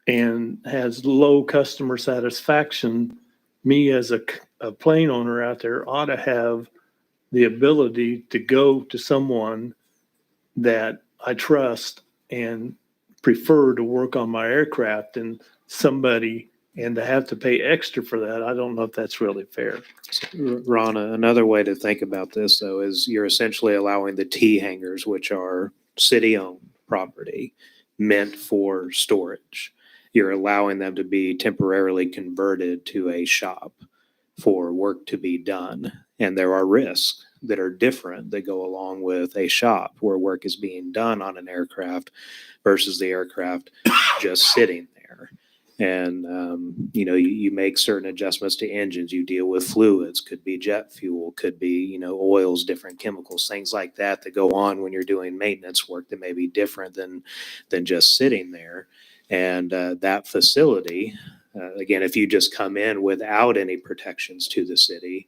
and has low customer satisfaction, me as a plane owner out there ought to have the ability to go to someone that I trust and prefer to work on my aircraft and to have to pay extra for that. I don't know if that's really fair. Ron, another way to think about this, though, is you're essentially allowing the T hangars, which are city-owned property meant for storage. You're allowing them to be temporarily converted to a shop. for work to be done. And there are risks that are different that go along with a shop where work is being done on an aircraft versus the aircraft just sitting there. And, you make certain adjustments to engines, you deal with fluids, could be jet fuel, could be, oils, different chemicals, things like that that go on when you're doing maintenance work that may be different than just sitting there. And that facility, again, if you just come in without any protections to the city,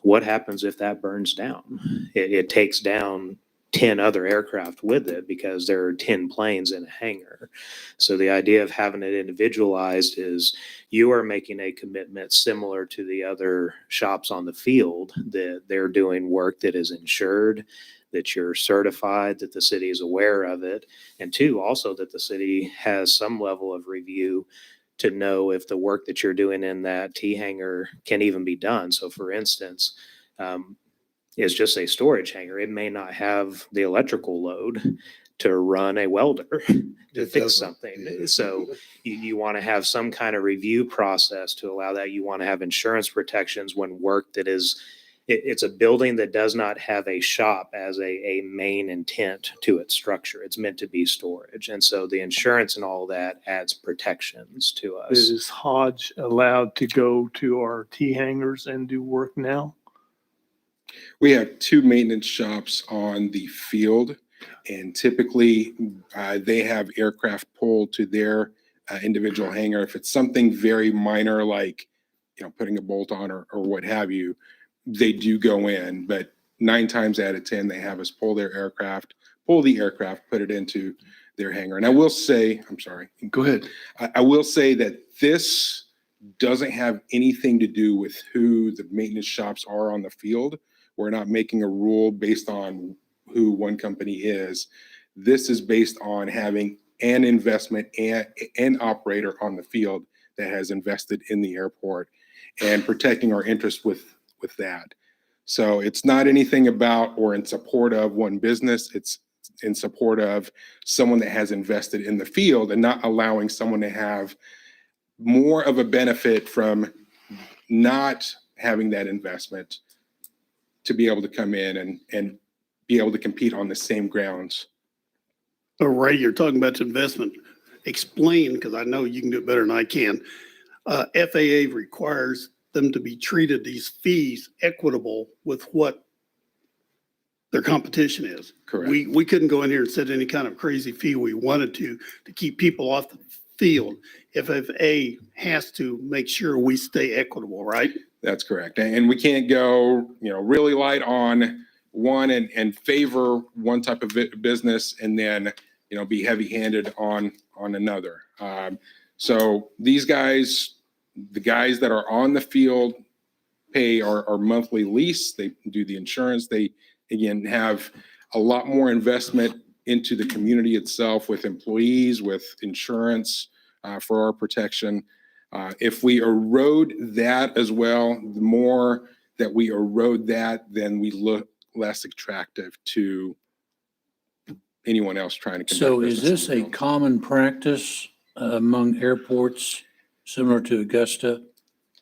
what happens if that burns down? It takes down 10 other aircraft with it because there are 10 planes in a hangar. So the idea of having it individualized is you are making a commitment similar to the other shops on the field that they're doing work that is insured, that you're certified, that the city is aware of it, and two, also that the city has some level of review to know if the work that you're doing in that T hangar can even be done. So for instance, is just a storage hangar. It may not have the electrical load to run a welder to fix something. So you want to have some kind of review process to allow that. You want to have insurance protections when work that is, it's a building that does not have a shop as a main intent to its structure. It's meant to be storage. And so the insurance and all that adds protections to us. Is Hodge allowed to go to our T hangars and do work now? We have two maintenance shops on the field, and typically they have aircraft pulled to their individual hangar. If it's something very minor, like putting a bolt on or what have you, they do go in. But 9 times out of 10, they have us pull the aircraft, put it into their hangar. And I will say, I'm sorry. Go ahead. I will say that this doesn't have anything to do with who the maintenance shops are on the field. We're not making a rule based on who one company is. This is based on having an investment and an operator on the field that has invested in the airport and protecting our interest with that. So it's not anything about or in support of one business. It's in support of someone that has invested in the field and not allowing someone to have more of a benefit from not having that investment to be able to come in and be able to compete on the same grounds. Ray, you're talking about investment. Explain, because I know you can do it better than I can. FAA requires them to be treated, these fees, equitable with what their competition is. Correct. We couldn't go in here and set any kind of crazy fee we wanted to keep people off the field. FAA has to make sure we stay equitable, right? That's correct. And we can't go, really light on one and favor one type of business and then, be heavy-handed on another. So these guys, the guys that are on the field pay our monthly lease. They do the insurance. They, again, have a lot more investment into the community itself with employees, with insurance for our protection. If we erode that as well, the more that we erode that, then we look less attractive to anyone else trying to conduct So is business this in the a field. common practice among airports similar to Augusta? around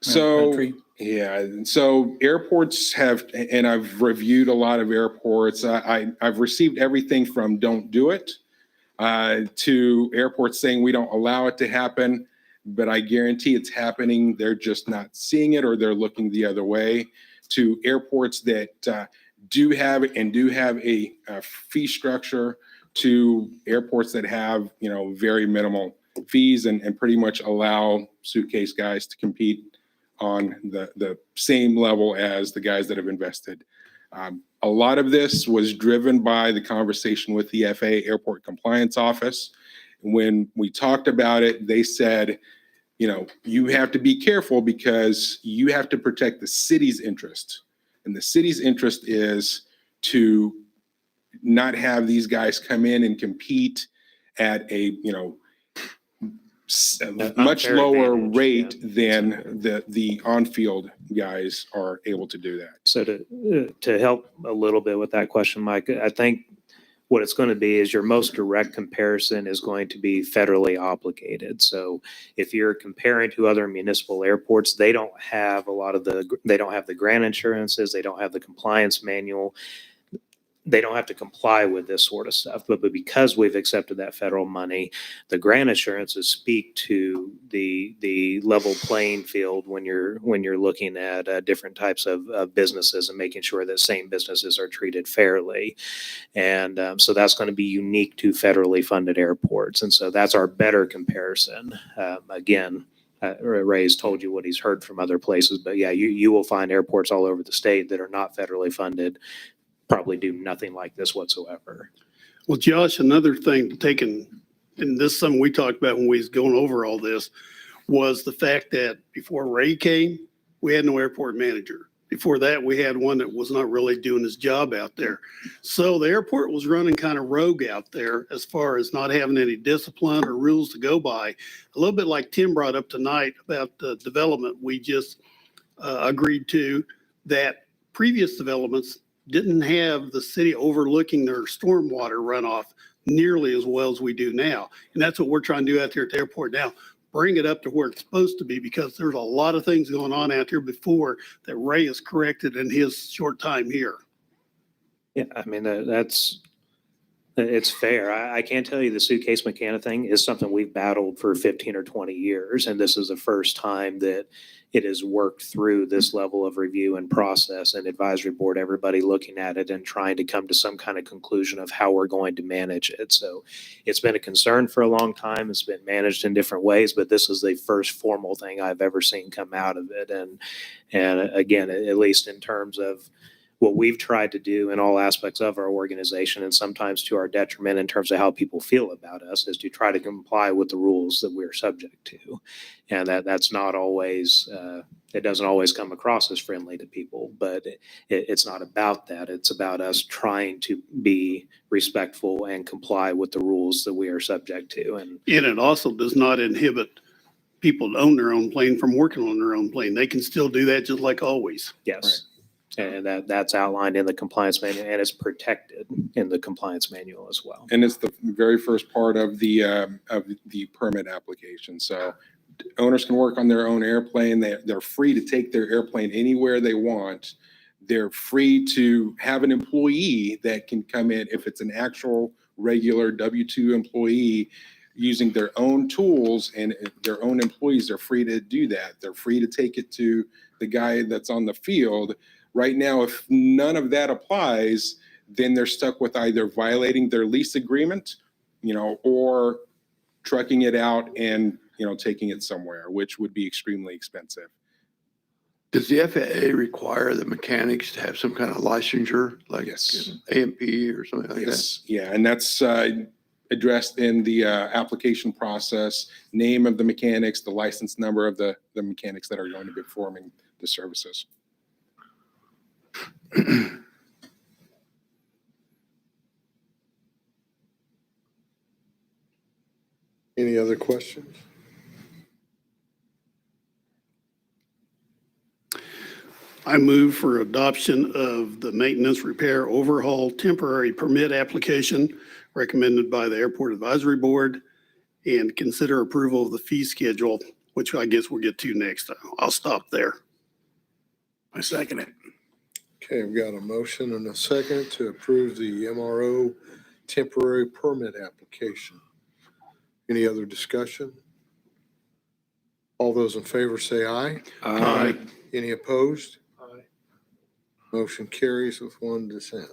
the So, country? yeah, so airports have, and I've reviewed a lot of airports. I've received everything from don't do it to airports saying we don't allow it to happen, but I guarantee it's happening. They're just not seeing it or they're looking the other way, to airports that do have it and do have a fee structure, to airports that have, very minimal fees and pretty much allow suitcase guys to compete on the same level as the guys that have invested. A lot of this was driven by the conversation with the FAA Airport Compliance Office. When we talked about it, they said, you have to be careful because you have to protect the city's interest. And the city's interest is to not have these guys come in and compete at a, much Unfair lower advantage, rate yeah. than the on-field guys are able to do that. So to help a little bit with that question, Mike, I think what it's going to be is your most direct comparison is going to be federally obligated. So if you're comparing to other municipal airports, they don't have they don't have the grant insurances, they don't have the compliance manual. They don't have to comply with this sort of stuff, but because we've accepted that federal money, the grant assurances speak to the level playing field when you're looking at different types of businesses and making sure that same businesses are treated fairly. And so that's going to be unique to federally funded airports. And so that's our better comparison. Again, Ray's told you what he's heard from other places, but yeah, you will find airports all over the state that are not federally funded probably do nothing like this whatsoever. Well, Josh, another thing to take in, and this is something we talked about when we was going over all this, was the fact that before Ray came, we had no airport manager. Before that, we had one that was not really doing his job out there. So the airport was running kind of rogue out there as far as not having any discipline or rules to go by. A little bit like Tim brought up tonight about the development we just agreed to, that previous developments didn't have the city overlooking their stormwater runoff nearly as well as we do now. And that's what we're trying to do out there at the airport now. Bring it up to where it's supposed to be, because there's a lot of things going on out here before that Ray has corrected in his short time here. Yeah, I mean, it's fair. I can't tell you the suitcase mechanic thing is something we've battled for 15 or 20 years. And this is the first time that it has worked through this level of review and process and advisory board, everybody looking at it and trying to come to some kind of conclusion of how we're going to manage it. So it's been a concern for a long time. It's been managed in different ways, but this is the first formal thing I've ever seen come out of it. And again, at least in terms of what we've tried to do in all aspects of our organization, and sometimes to our detriment in terms of how people feel about us, is to try to comply with the rules that we're subject to. And that's not always, it doesn't always come across as friendly to people, but it's not about that. It's about us trying to be respectful and comply with the rules that we are subject to. And it also does not inhibit people to own their own plane from working on their own plane. They can still do that just like always. yes. And that's outlined in the compliance manual, and it's protected in the compliance manual as well. And it's the very first part of the permit application. So owners can work on their own airplane. They're free to take their airplane anywhere they want. They're free to have an employee that can come in if it's an actual regular W-2 employee using their own tools and their own employees. They're free to do that. They're free to take it to the guy that's on the field. Right now, if none of that applies, then they're stuck with either violating their lease agreement, or trucking it out and, taking it somewhere, which would be extremely expensive. Does the FAA require the mechanics to have some kind of licensure, like Yes. AMP or something like that? Yes, yeah, and that's addressed in the application process, name of the mechanics, the license number of the mechanics that are going to be performing the services. Any other questions? I move for adoption of the maintenance, repair, overhaul, temporary permit application recommended by the Airport Advisory Board, and consider approval of the fee schedule, which I guess we'll get to next. I'll stop there. I second it. Okay, we've got a motion and a second to approve the MRO temporary permit application. Any other discussion? All those in favor say aye. Aye. Any opposed? Aye. Motion carries with one dissent.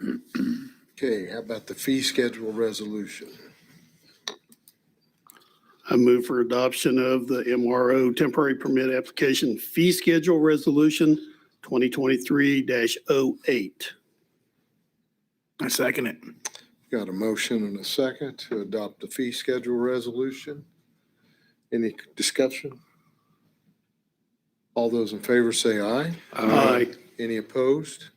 Okay, how about the fee schedule resolution? I move for adoption of the MRO temporary permit application fee schedule resolution 2023-08. I second it. Got a motion and a second to adopt the fee schedule resolution. Any discussion? All those in favor say aye. Aye. Any opposed?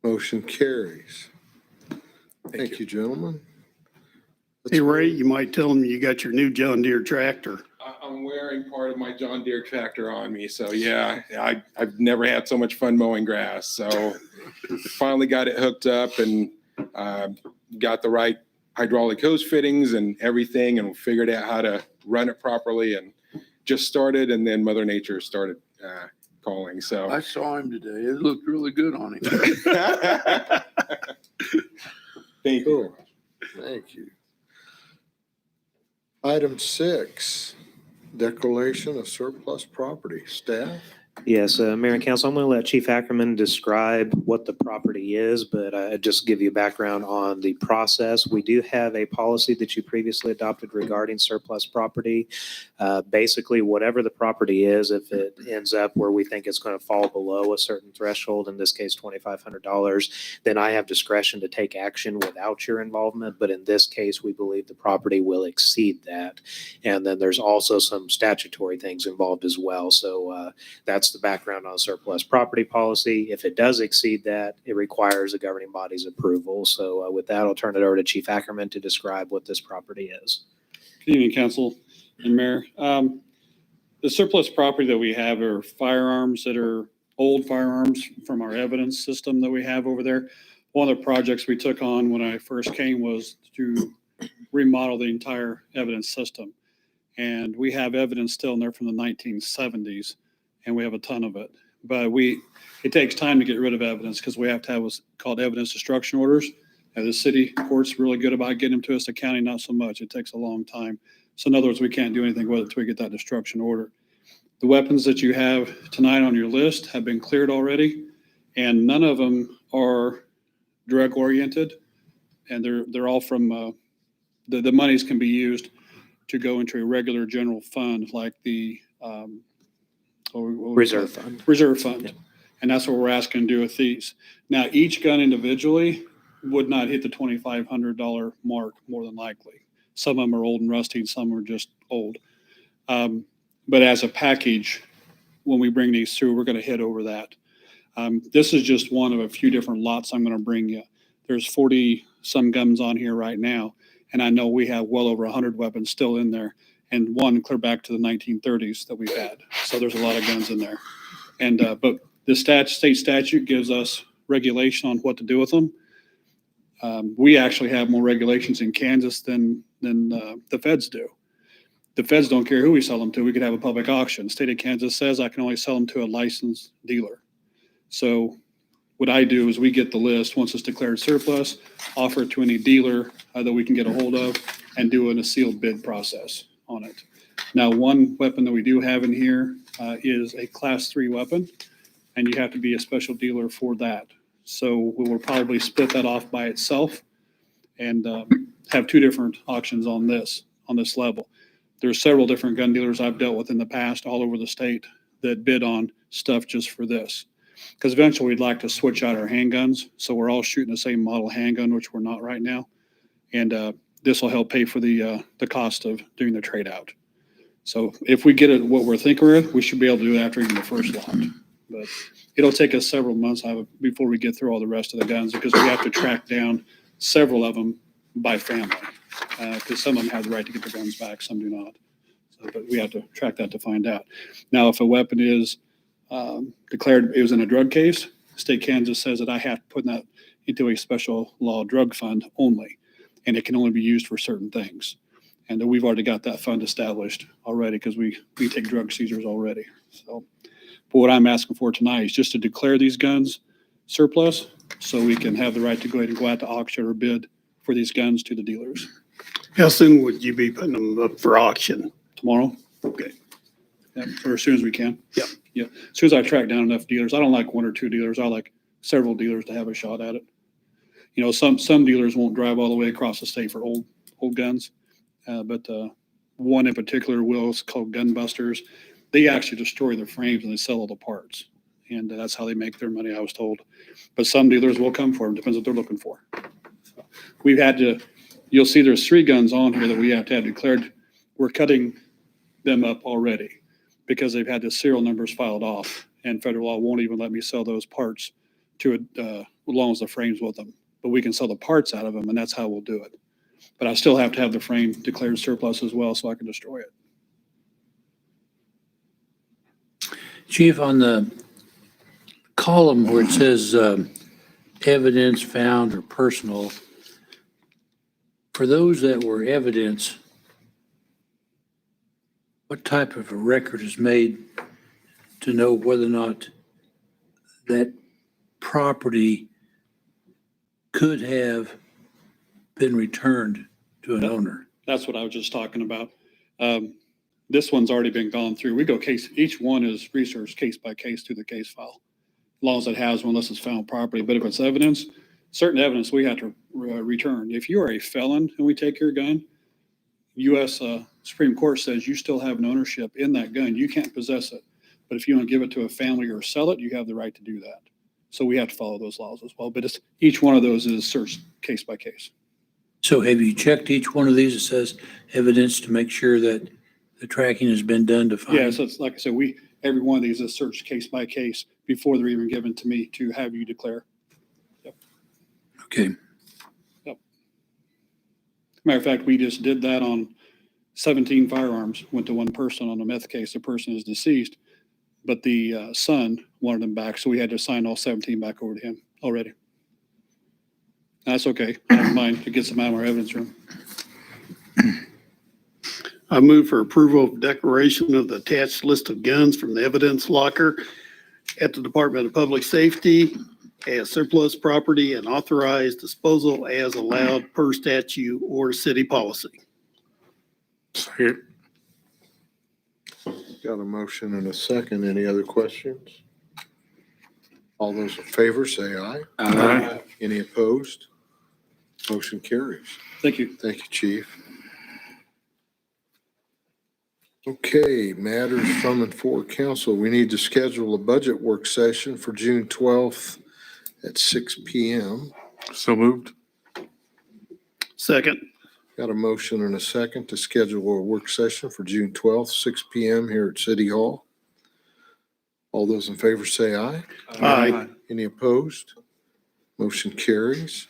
Motion carries. Thank you, gentlemen. Hey, Ray, you might tell them you got your new John Deere tractor. I'm wearing part of my John Deere tractor on me, so yeah, I've never had so much fun mowing grass. So finally got it hooked up and got the right hydraulic hose fittings and everything, and figured out how to run it properly, and just started. And then Mother Nature started calling. So I saw him today. It looked really good on him. thank you. Thank you. Item 6, declaration of surplus property. Staff? Yes, Mayor and Council, I'm going to let Chief Ackerman describe what the property is, but just give you background on the process. We do have a policy that you previously adopted regarding surplus property. Basically, whatever the property is, if it ends up where we think it's going to fall below a certain threshold, in this case $2,500, then I have discretion to take action without your involvement. But in this case, we believe the property will exceed that. And then there's also some statutory things involved as well. So that's the background on surplus property policy. If it does exceed that, it requires the governing body's approval. So with that, I'll turn it over to Chief Ackerman to describe what this property is. Good evening, Council and Mayor. The surplus property that we have are firearms that are old firearms from our evidence system that we have over there. One of the projects we took on when I first came was to remodel the entire evidence system. And we have evidence still in there from the 1970s. And we have a ton of it. But it takes time to get rid of evidence because we have to have what's called evidence destruction orders. And the city court's really good about getting them to us. The county, not so much. It takes a long time. So in other words, we can't do anything with it until we get that destruction order. The weapons that you have tonight on your list have been cleared already, and none of them are drug oriented. And they're all from the monies can be used to go into a regular general fund like the Reserve fund. Reserve fund. Yep. And that's what we're asking to do with these. Now, each gun individually would not hit the $2,500 mark more than likely. Some of them are old and rusty, and some are just old. But as a package, when we bring these through, we're going to hit over that. This is just one of a few different lots I'm going to bring you. There's 40 some guns on here right now, and I know we have well over 100 weapons still in there. And one clear back to the 1930s that we've had. So there's a lot of guns in there. And but the state statute gives us regulation on what to do with them. We actually have more regulations in Kansas than the feds do. The feds don't care who we sell them to. We could have a public auction. The state of Kansas says I can only sell them to a licensed dealer. So what I do is we get the list once it's declared surplus, offer it to any dealer that we can get a hold of, and do a sealed bid process on it. Now, one weapon that we do have in here is a class 3 weapon, and you have to be a special dealer for that. So we will probably split that off by itself and have 2 different auctions on this level. There's several different gun dealers I've dealt with in the past all over the state that bid on stuff just for this. Because eventually we'd like to switch out our handguns. So we're all shooting the same model handgun, which we're not right now. And this will help pay for the cost of doing the trade out. So if we get it what we're thinking of, we should be able to do it after even the first lot. But it'll take us several months before we get through all the rest of the guns because we have to track down several of them by family. Because some of them have the right to get their guns back, some do not. So, but we have to track that to find out. Now, if a weapon is declared it was in a drug case, state Kansas says that I have to put that into a special law drug fund only. And it can only be used for certain things. And we've already got that fund established already because we take drug seizures already. So, but what I'm asking for tonight is just to declare these guns surplus so we can have the right to go ahead and go out to auction or bid for these guns to the dealers. How soon would you be putting them up for auction? Tomorrow? Okay. Yeah, or as soon as we can. Yep. Yeah. As soon as I track down enough dealers. I don't like 1 or 2 dealers. I like several dealers to have a shot at it. You know, some dealers won't drive all the way across the state for old guns, but one in particular will. It's called Gunbusters. They actually destroy their frames and they sell all the parts, and that's how they make their money, I was told. But some dealers will come for them. Depends what they're looking for. So we've had to. You'll see there's 3 guns on here that we have to have declared. We're cutting them up already because they've had the serial numbers filed off, and federal law won't even let me sell those parts to as long as the frame's with them. But we can sell the parts out of them, and that's how we'll do it. But I still have to have the frame declared surplus as well so I can destroy it. Chief, on the column where it says evidence found or personal, for those that were evidence, what type of a record is made to know whether or not that property could have been returned to an owner? That's what I was just talking about. This one's already been gone through. We go case, each one is researched case by case through the case file. As long as it has one, unless it's found property. But if it's evidence, certain evidence we have to return. If you are a felon and we take your gun, U.S. Supreme Court says you still have an ownership in that gun. You can't possess it. But if you want to give it to a family or sell it, you have the right to do that. So we have to follow those laws as well. But it's, each one of those is searched case by case. So have you checked each one of these that says evidence to make sure that the tracking has been done to find? Yeah, so it's like I said, every one of these is searched case by case before they're even given to me to have you declare. Okay. Matter of fact, we just did that on 17 firearms, went to one person on a meth case. The person is deceased, but the son wanted them back, so we had to assign all 17 back over to him already. That's okay. I don't mind to get some out of our evidence room. I move for approval of declaration of the attached list of guns from the evidence locker at the Department of Public Safety as surplus property and authorized disposal as allowed per statute or city policy. Second. Got a motion and a second. Any other questions? All those in favor say aye. Aye. Any opposed? Motion carries. Thank you. Thank you, Chief. Okay, matters from and for council. We need to schedule a budget work session for June 12th at 6 PM. So moved. Second. Got a motion and a second to schedule a work session for June 12th, 6 PM here at City Hall. All those in favor say aye. Aye. Any opposed? Motion carries.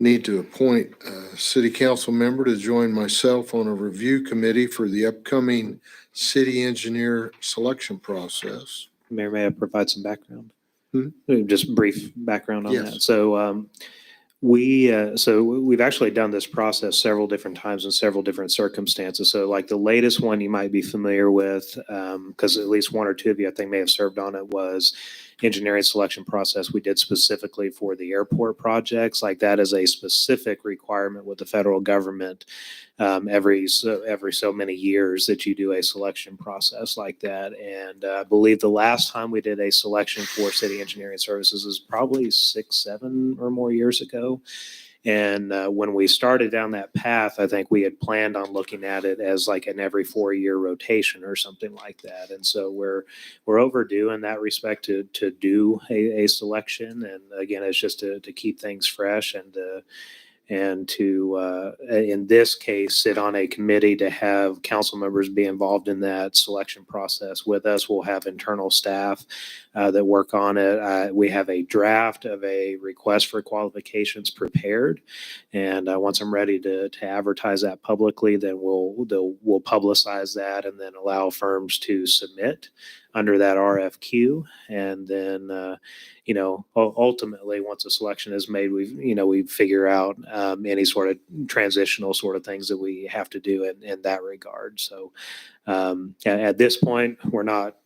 Need to appoint a city council member to join myself on a review committee for the upcoming city engineer selection process. Mayor, may I provide some background? Hmm? Just brief background on Yes. that. So we've actually done this process several different times in several different circumstances. So like the latest one you might be familiar with, because at least one or two of you I think may have served on it, was engineering selection process we did specifically for the airport projects. Like that is a specific requirement with the federal government every so many years that you do a selection process like that. And I believe the last time we did a selection for city engineering services is probably 6, 7 or more years ago. And when we started down that path, I think we had planned on looking at it as like an every 4-year rotation or something like that. And so we're overdue in that respect to do a selection. And again, it's just to keep things fresh and to in this case sit on a committee to have council members be involved in that selection process with us. We'll have internal staff that work on it. We have a draft of a request for qualifications prepared, and once I'm ready to advertise that publicly, then we'll publicize that and then allow firms to submit under that RFQ. And then, ultimately, once a selection is made, we figure out any sort of transitional sort of things that we have to do in that regard. So at this point, we're not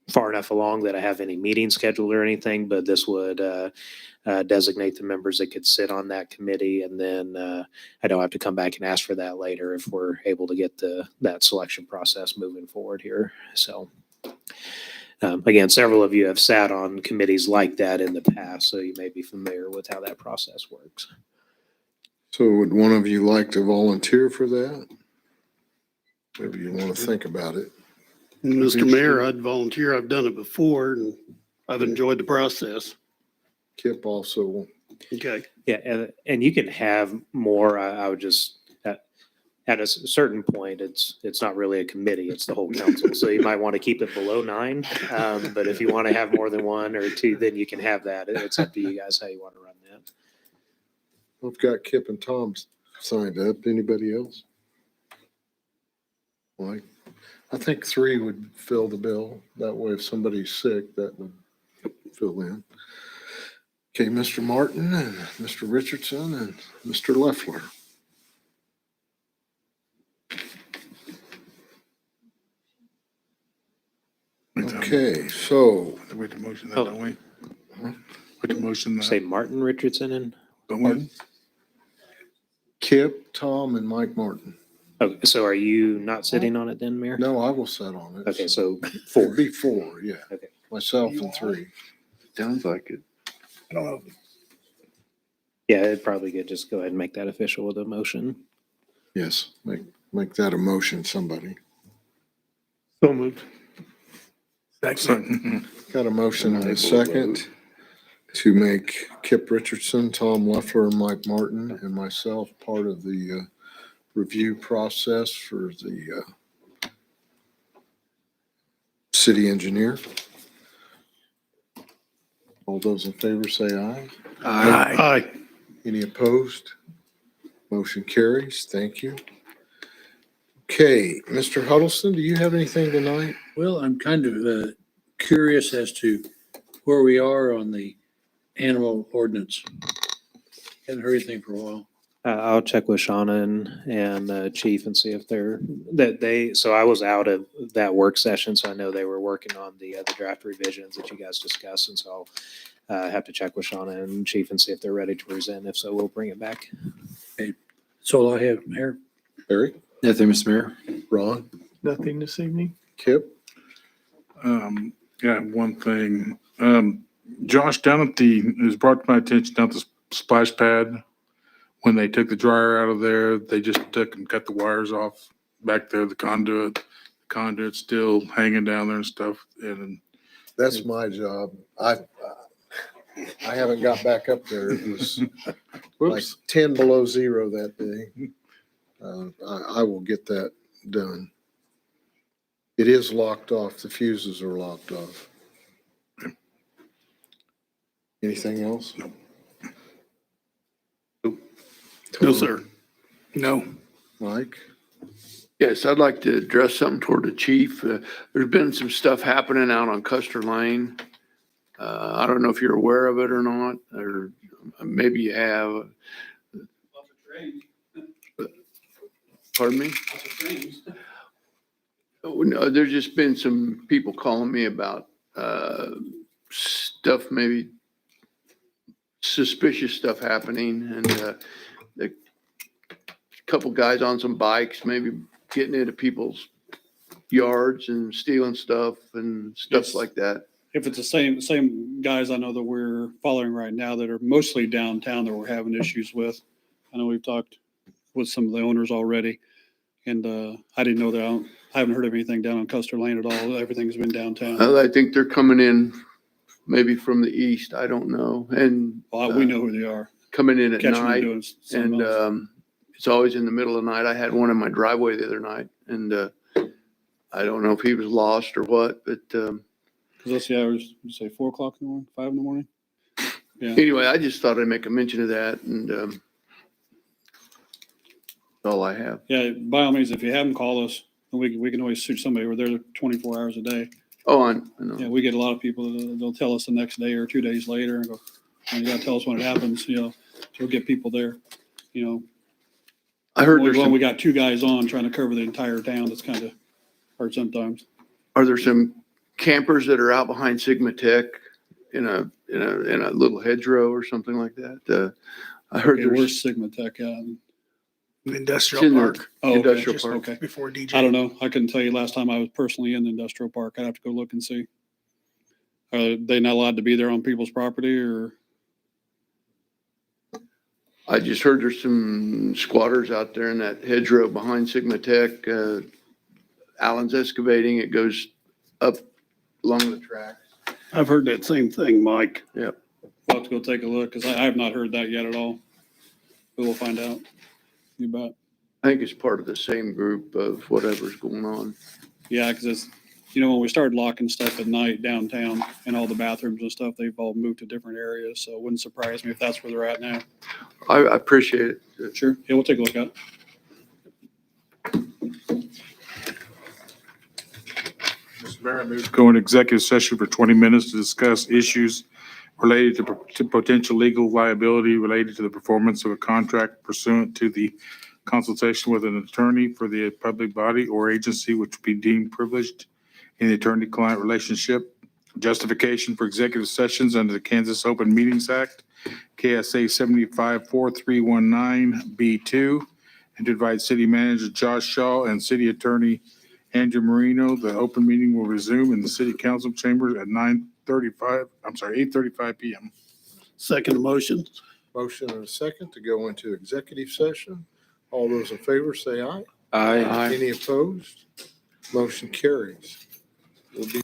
far enough along that I have any meetings scheduled or anything, but this would designate the members that could sit on that committee. And then I don't have to come back and ask for that later if we're able to get that selection process moving forward here. So again, several of you have sat on committees like that in the past, so you may be familiar with how that process works. So would one of you like to volunteer for that? Maybe you want to think about it. Mr. Mayor, I'd volunteer. I've done it before and I've enjoyed the process. Kip also. Okay. Yeah, and you can have more. I would just at a certain point, it's not really a committee; it's the whole council. So you might want to keep it below 9. But if you want to have more than 1 or 2, then you can have that. It's up to you guys how you want to run that. We've got Kip and Tom signed up. Anybody else? Like, I think 3 would fill the bill. That way, if somebody's sick, that would fill in. Okay, Mr. Martin and Mr. Richardson and Mr. Leffler. Okay, so We have to motion that, Oh. don't we? We have to motion that. Say Martin Richardson and, Don't we? Kip, Tom, and Mike Martin. okay, so are you not sitting on it then, Mayor? No, I will sit on it. Okay, so It'd 4. be 4, yeah. Okay. Myself and 3. Sounds like it. I don't know. Yeah, it'd probably good just go ahead and make that official with a motion. Yes, make that a motion, somebody. So moved. Second. Got a motion and a second to make Kip Richardson, Tom Leffler, and Mike Martin, and myself part of the review process for the city engineer. All those in favor say aye. Aye. Any opposed? Motion carries. Thank you. Okay, Mr. Huddleston, do you have anything tonight? Well, I'm kind of curious as to where we are on the animal ordinance. Haven't heard anything for a while. I'll check with Shauna and Chief and see if so I was out of that work session, so I know they were working on the draft revisions that you guys discussed. And so I'll have to check with Shauna and Chief and see if they're ready to present. If so, we'll bring it back. That's all I have, Mayor. Barry? Nothing, Mr. Mayor. Ron? Nothing this evening? Kip? Yeah, one thing. Josh, it was brought to my attention down at the splash pad, when they took the dryer out of there, they just took and cut the wires off back there, the conduit. The conduit's still hanging down there and stuff. And That's my job. I haven't got back up there. It was like whoops, 10 below zero that day. I will get that done. It is locked off. The fuses are locked off. Anything else? No, sir. No. Mike? Yes, I'd like to address something toward the chief. There's been some stuff happening out on Custer Lane. I don't know if you're aware of it or not, or maybe you have. Pardon me? Oh, no, there's just been some people calling me about stuff, maybe suspicious stuff happening, and a couple guys on some bikes, maybe getting into people's yards and stealing stuff and stuff Yes. like that. If it's the same guys I know that we're following right now that are mostly downtown that we're having issues with. I know we've talked with some of the owners already. And I didn't know that. I haven't heard of anything down on Custer Lane at all. Everything's been downtown. I think they're coming in maybe from the east. I don't know. And Well, we know who they are. coming in at Catch them night. doing something And else. it's always in the middle of the night. I had one in my driveway the other night, and I don't know if he was lost or what, but Cause that's the hours, you say 4 o'clock in the morning, 5 in the morning? Yeah. anyway, I just thought I'd make a mention of that, and that's all I have. Yeah, by all means, if you have them, call us. And we can always shoot somebody. We're there 24 hours a day. Oh, I know. Yeah, we get a lot of people, they'll tell us the next day or 2 days later and go, "Oh, you gotta tell us when it happens," so we'll get people there, I heard there's When we some, got 2 guys on trying to cover the entire town, that's kind of hard sometimes. are there some campers that are out behind Sigma Tech in a little hedgerow or something like that? I heard Okay, there's, where's Sigma Tech at? it's Industrial in there. Park. Oh, okay, Industrial just- Park. Okay. Before DJ. I don't know. I couldn't tell you last time I was personally in the industrial park. I'd have to go look and see. Are they not allowed to be there on people's property or? I just heard there's some squatters out there in that hedgerow behind Sigma Tech. Allen's excavating. It goes up along the track. I've heard that same thing, Mike. We'll have to go take a look because I have not heard that yet at all. But we'll find out. You bet. I think it's part of the same group of whatever's going on. Yeah, because it's, when we started locking stuff at night downtown and all the bathrooms and stuff, they've all moved to different areas. So it wouldn't surprise me if that's where they're at now. I appreciate it. Sure. Yeah, we'll take a look at it. Mr. Mayor, I move to go into executive session for 20 minutes to discuss issues related to potential legal liability related to the performance of a contract pursuant to the consultation with an attorney for the public body or agency which would be deemed privileged in the attorney-client relationship. Justification for executive sessions under the Kansas Open Meetings Act, KSA 754319B2, and to invite City Manager Josh Shaw and City Attorney Andrew Marino. The open meeting will resume in the City Council chambers at 8:35 PM. Second motion. Motion and a second to go into executive session. All those in favor say aye. Aye. Any opposed? Motion carries. We'll be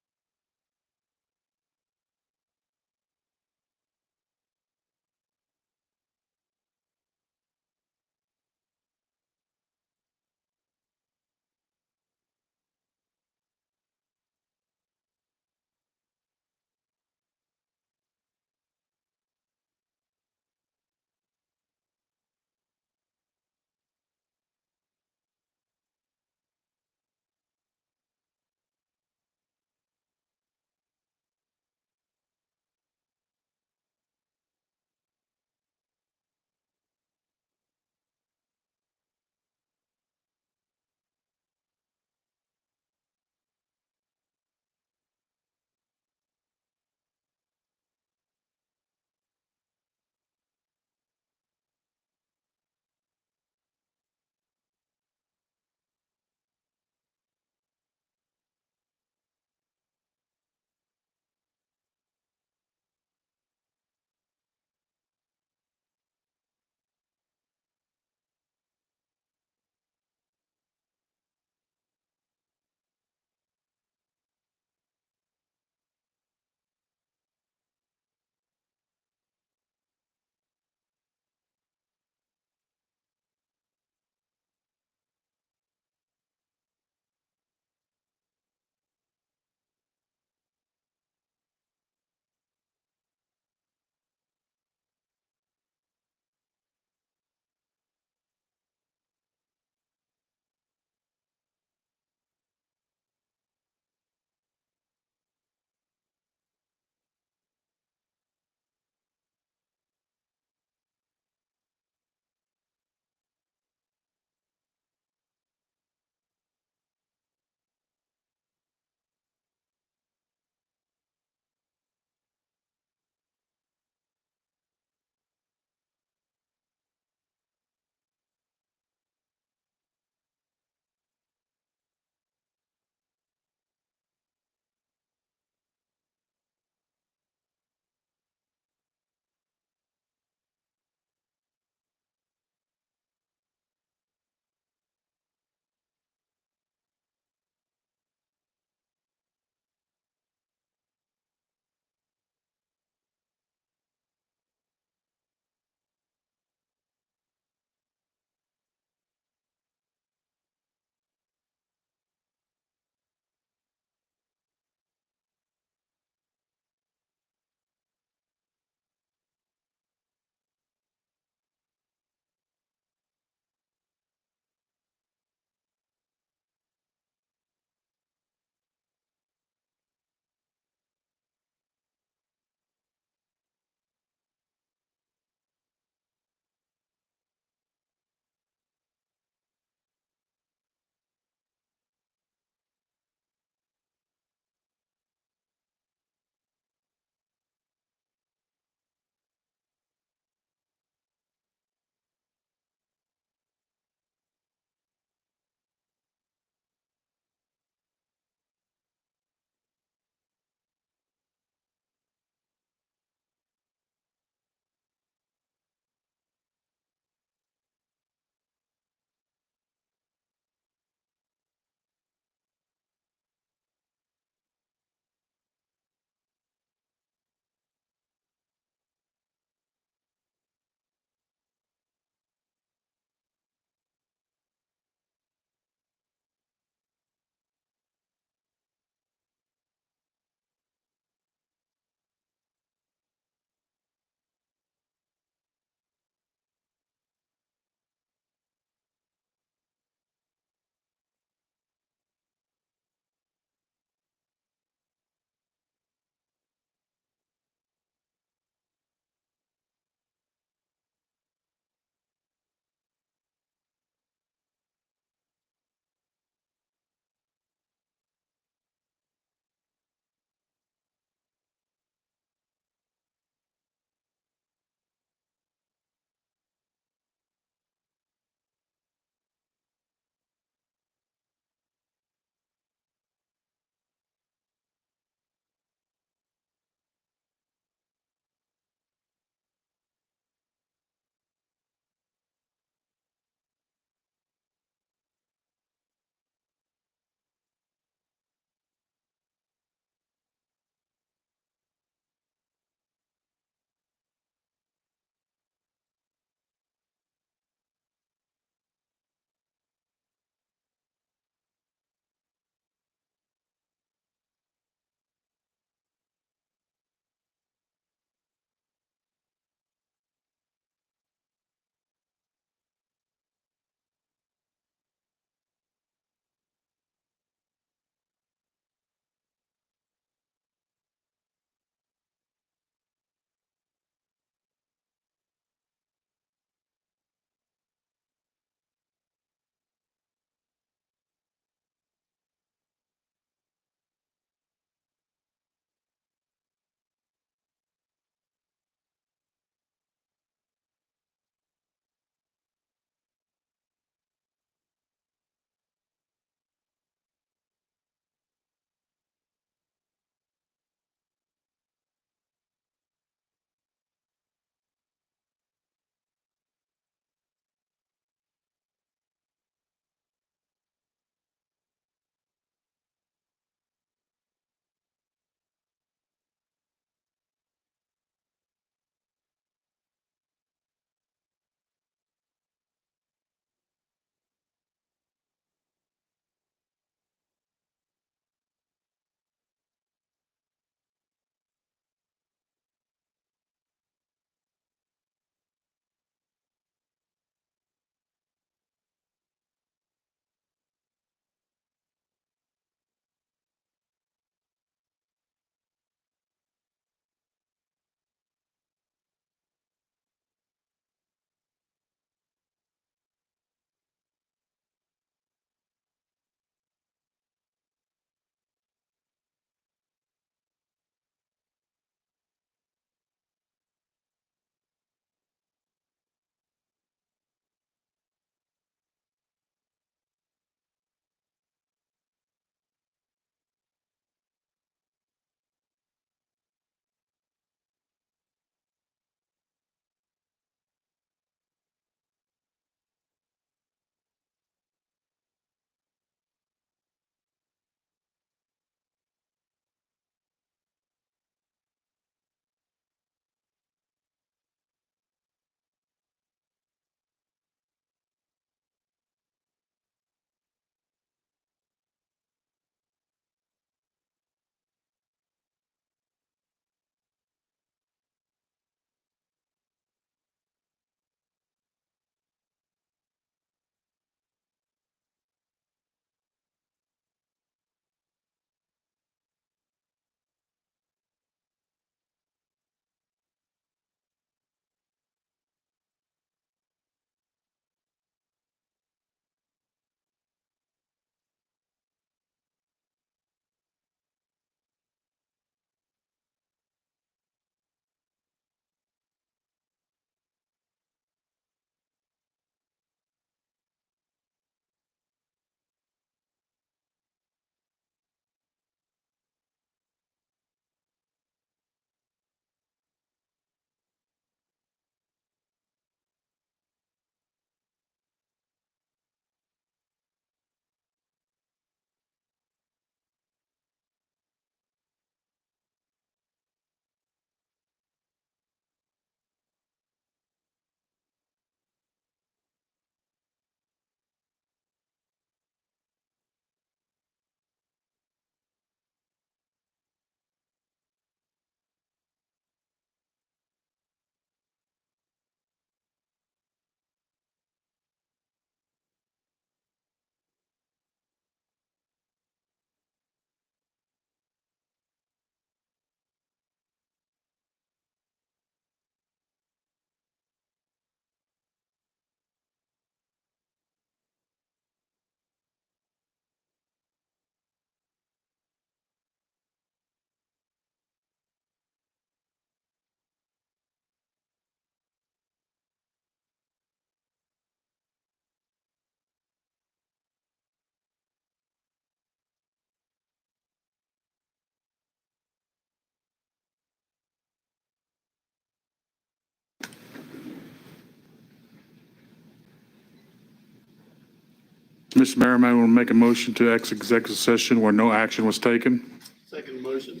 Mr. Mayor, I will make a motion to exit executive session where no action was taken. Second motion.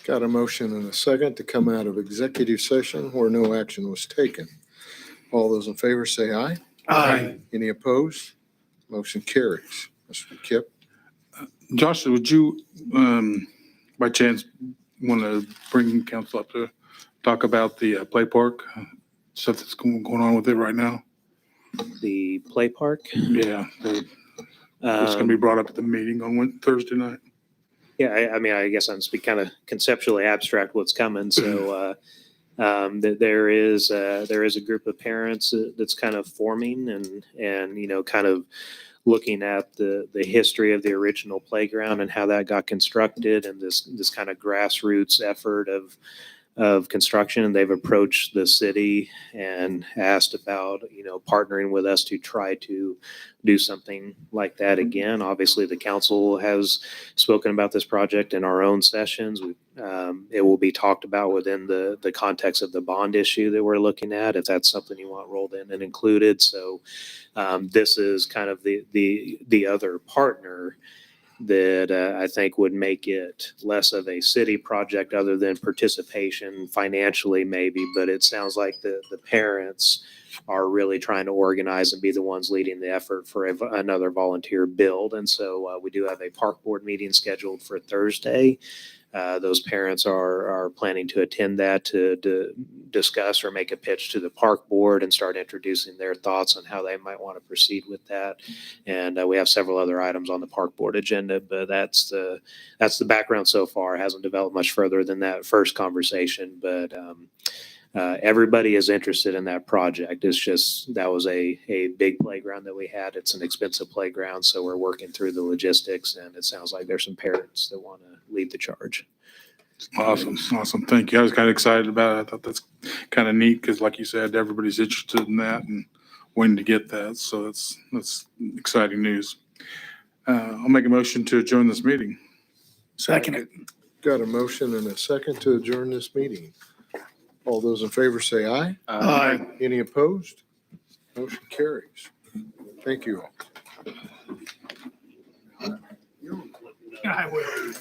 Got a motion and a second to come out of executive session where no action was taken. All those in favor say aye. Aye. Any opposed? Motion carries. Mr. Kip? Josh, would you, by chance, want to bring council up to talk about the play park, stuff that's going on with it right now? The play park. Yeah, it's going to be brought up at the meeting on Thursday night. Yeah, I mean, I guess I'm speaking kind of conceptually abstract what's coming. So there is a group of parents that's kind of forming and you know, kind of looking at the history of the original playground and how that got constructed and this kind of grassroots effort of construction. And they've approached the city and asked about, you know, partnering with us to try to do something like that again. Obviously, the council has spoken about this project in our own sessions. It will be talked about within the context of the bond issue that we're looking at, if that's something you want rolled in and included. So this is kind of the other partner that I think would make it less of a city project other than participation financially maybe, but it sounds like the parents are really trying to organize and be the ones leading the effort for another volunteer build. And so we do have a park board meeting scheduled for Thursday. Those parents are planning to attend that to discuss or make a pitch to the park board and start introducing their thoughts on how they might want to proceed with that. And we have several other items on the park board agenda, but that's the background so far. It hasn't developed much further than that first conversation, but everybody is interested in that project. It's just that was a big playground that we had. It's an expensive playground, so we're working through the logistics, and it sounds like there's some parents that want to lead the charge. Awesome. Thank you. I was kind of excited about it. I thought that's kind of neat because, like you said, everybody's interested in that and wanting to get that. So that's exciting news. I'll make a motion to adjourn this meeting. Second. Got a motion and a second to adjourn this meeting. All those in favor say aye. Aye. Any opposed? Motion carries. Thank you all. I will.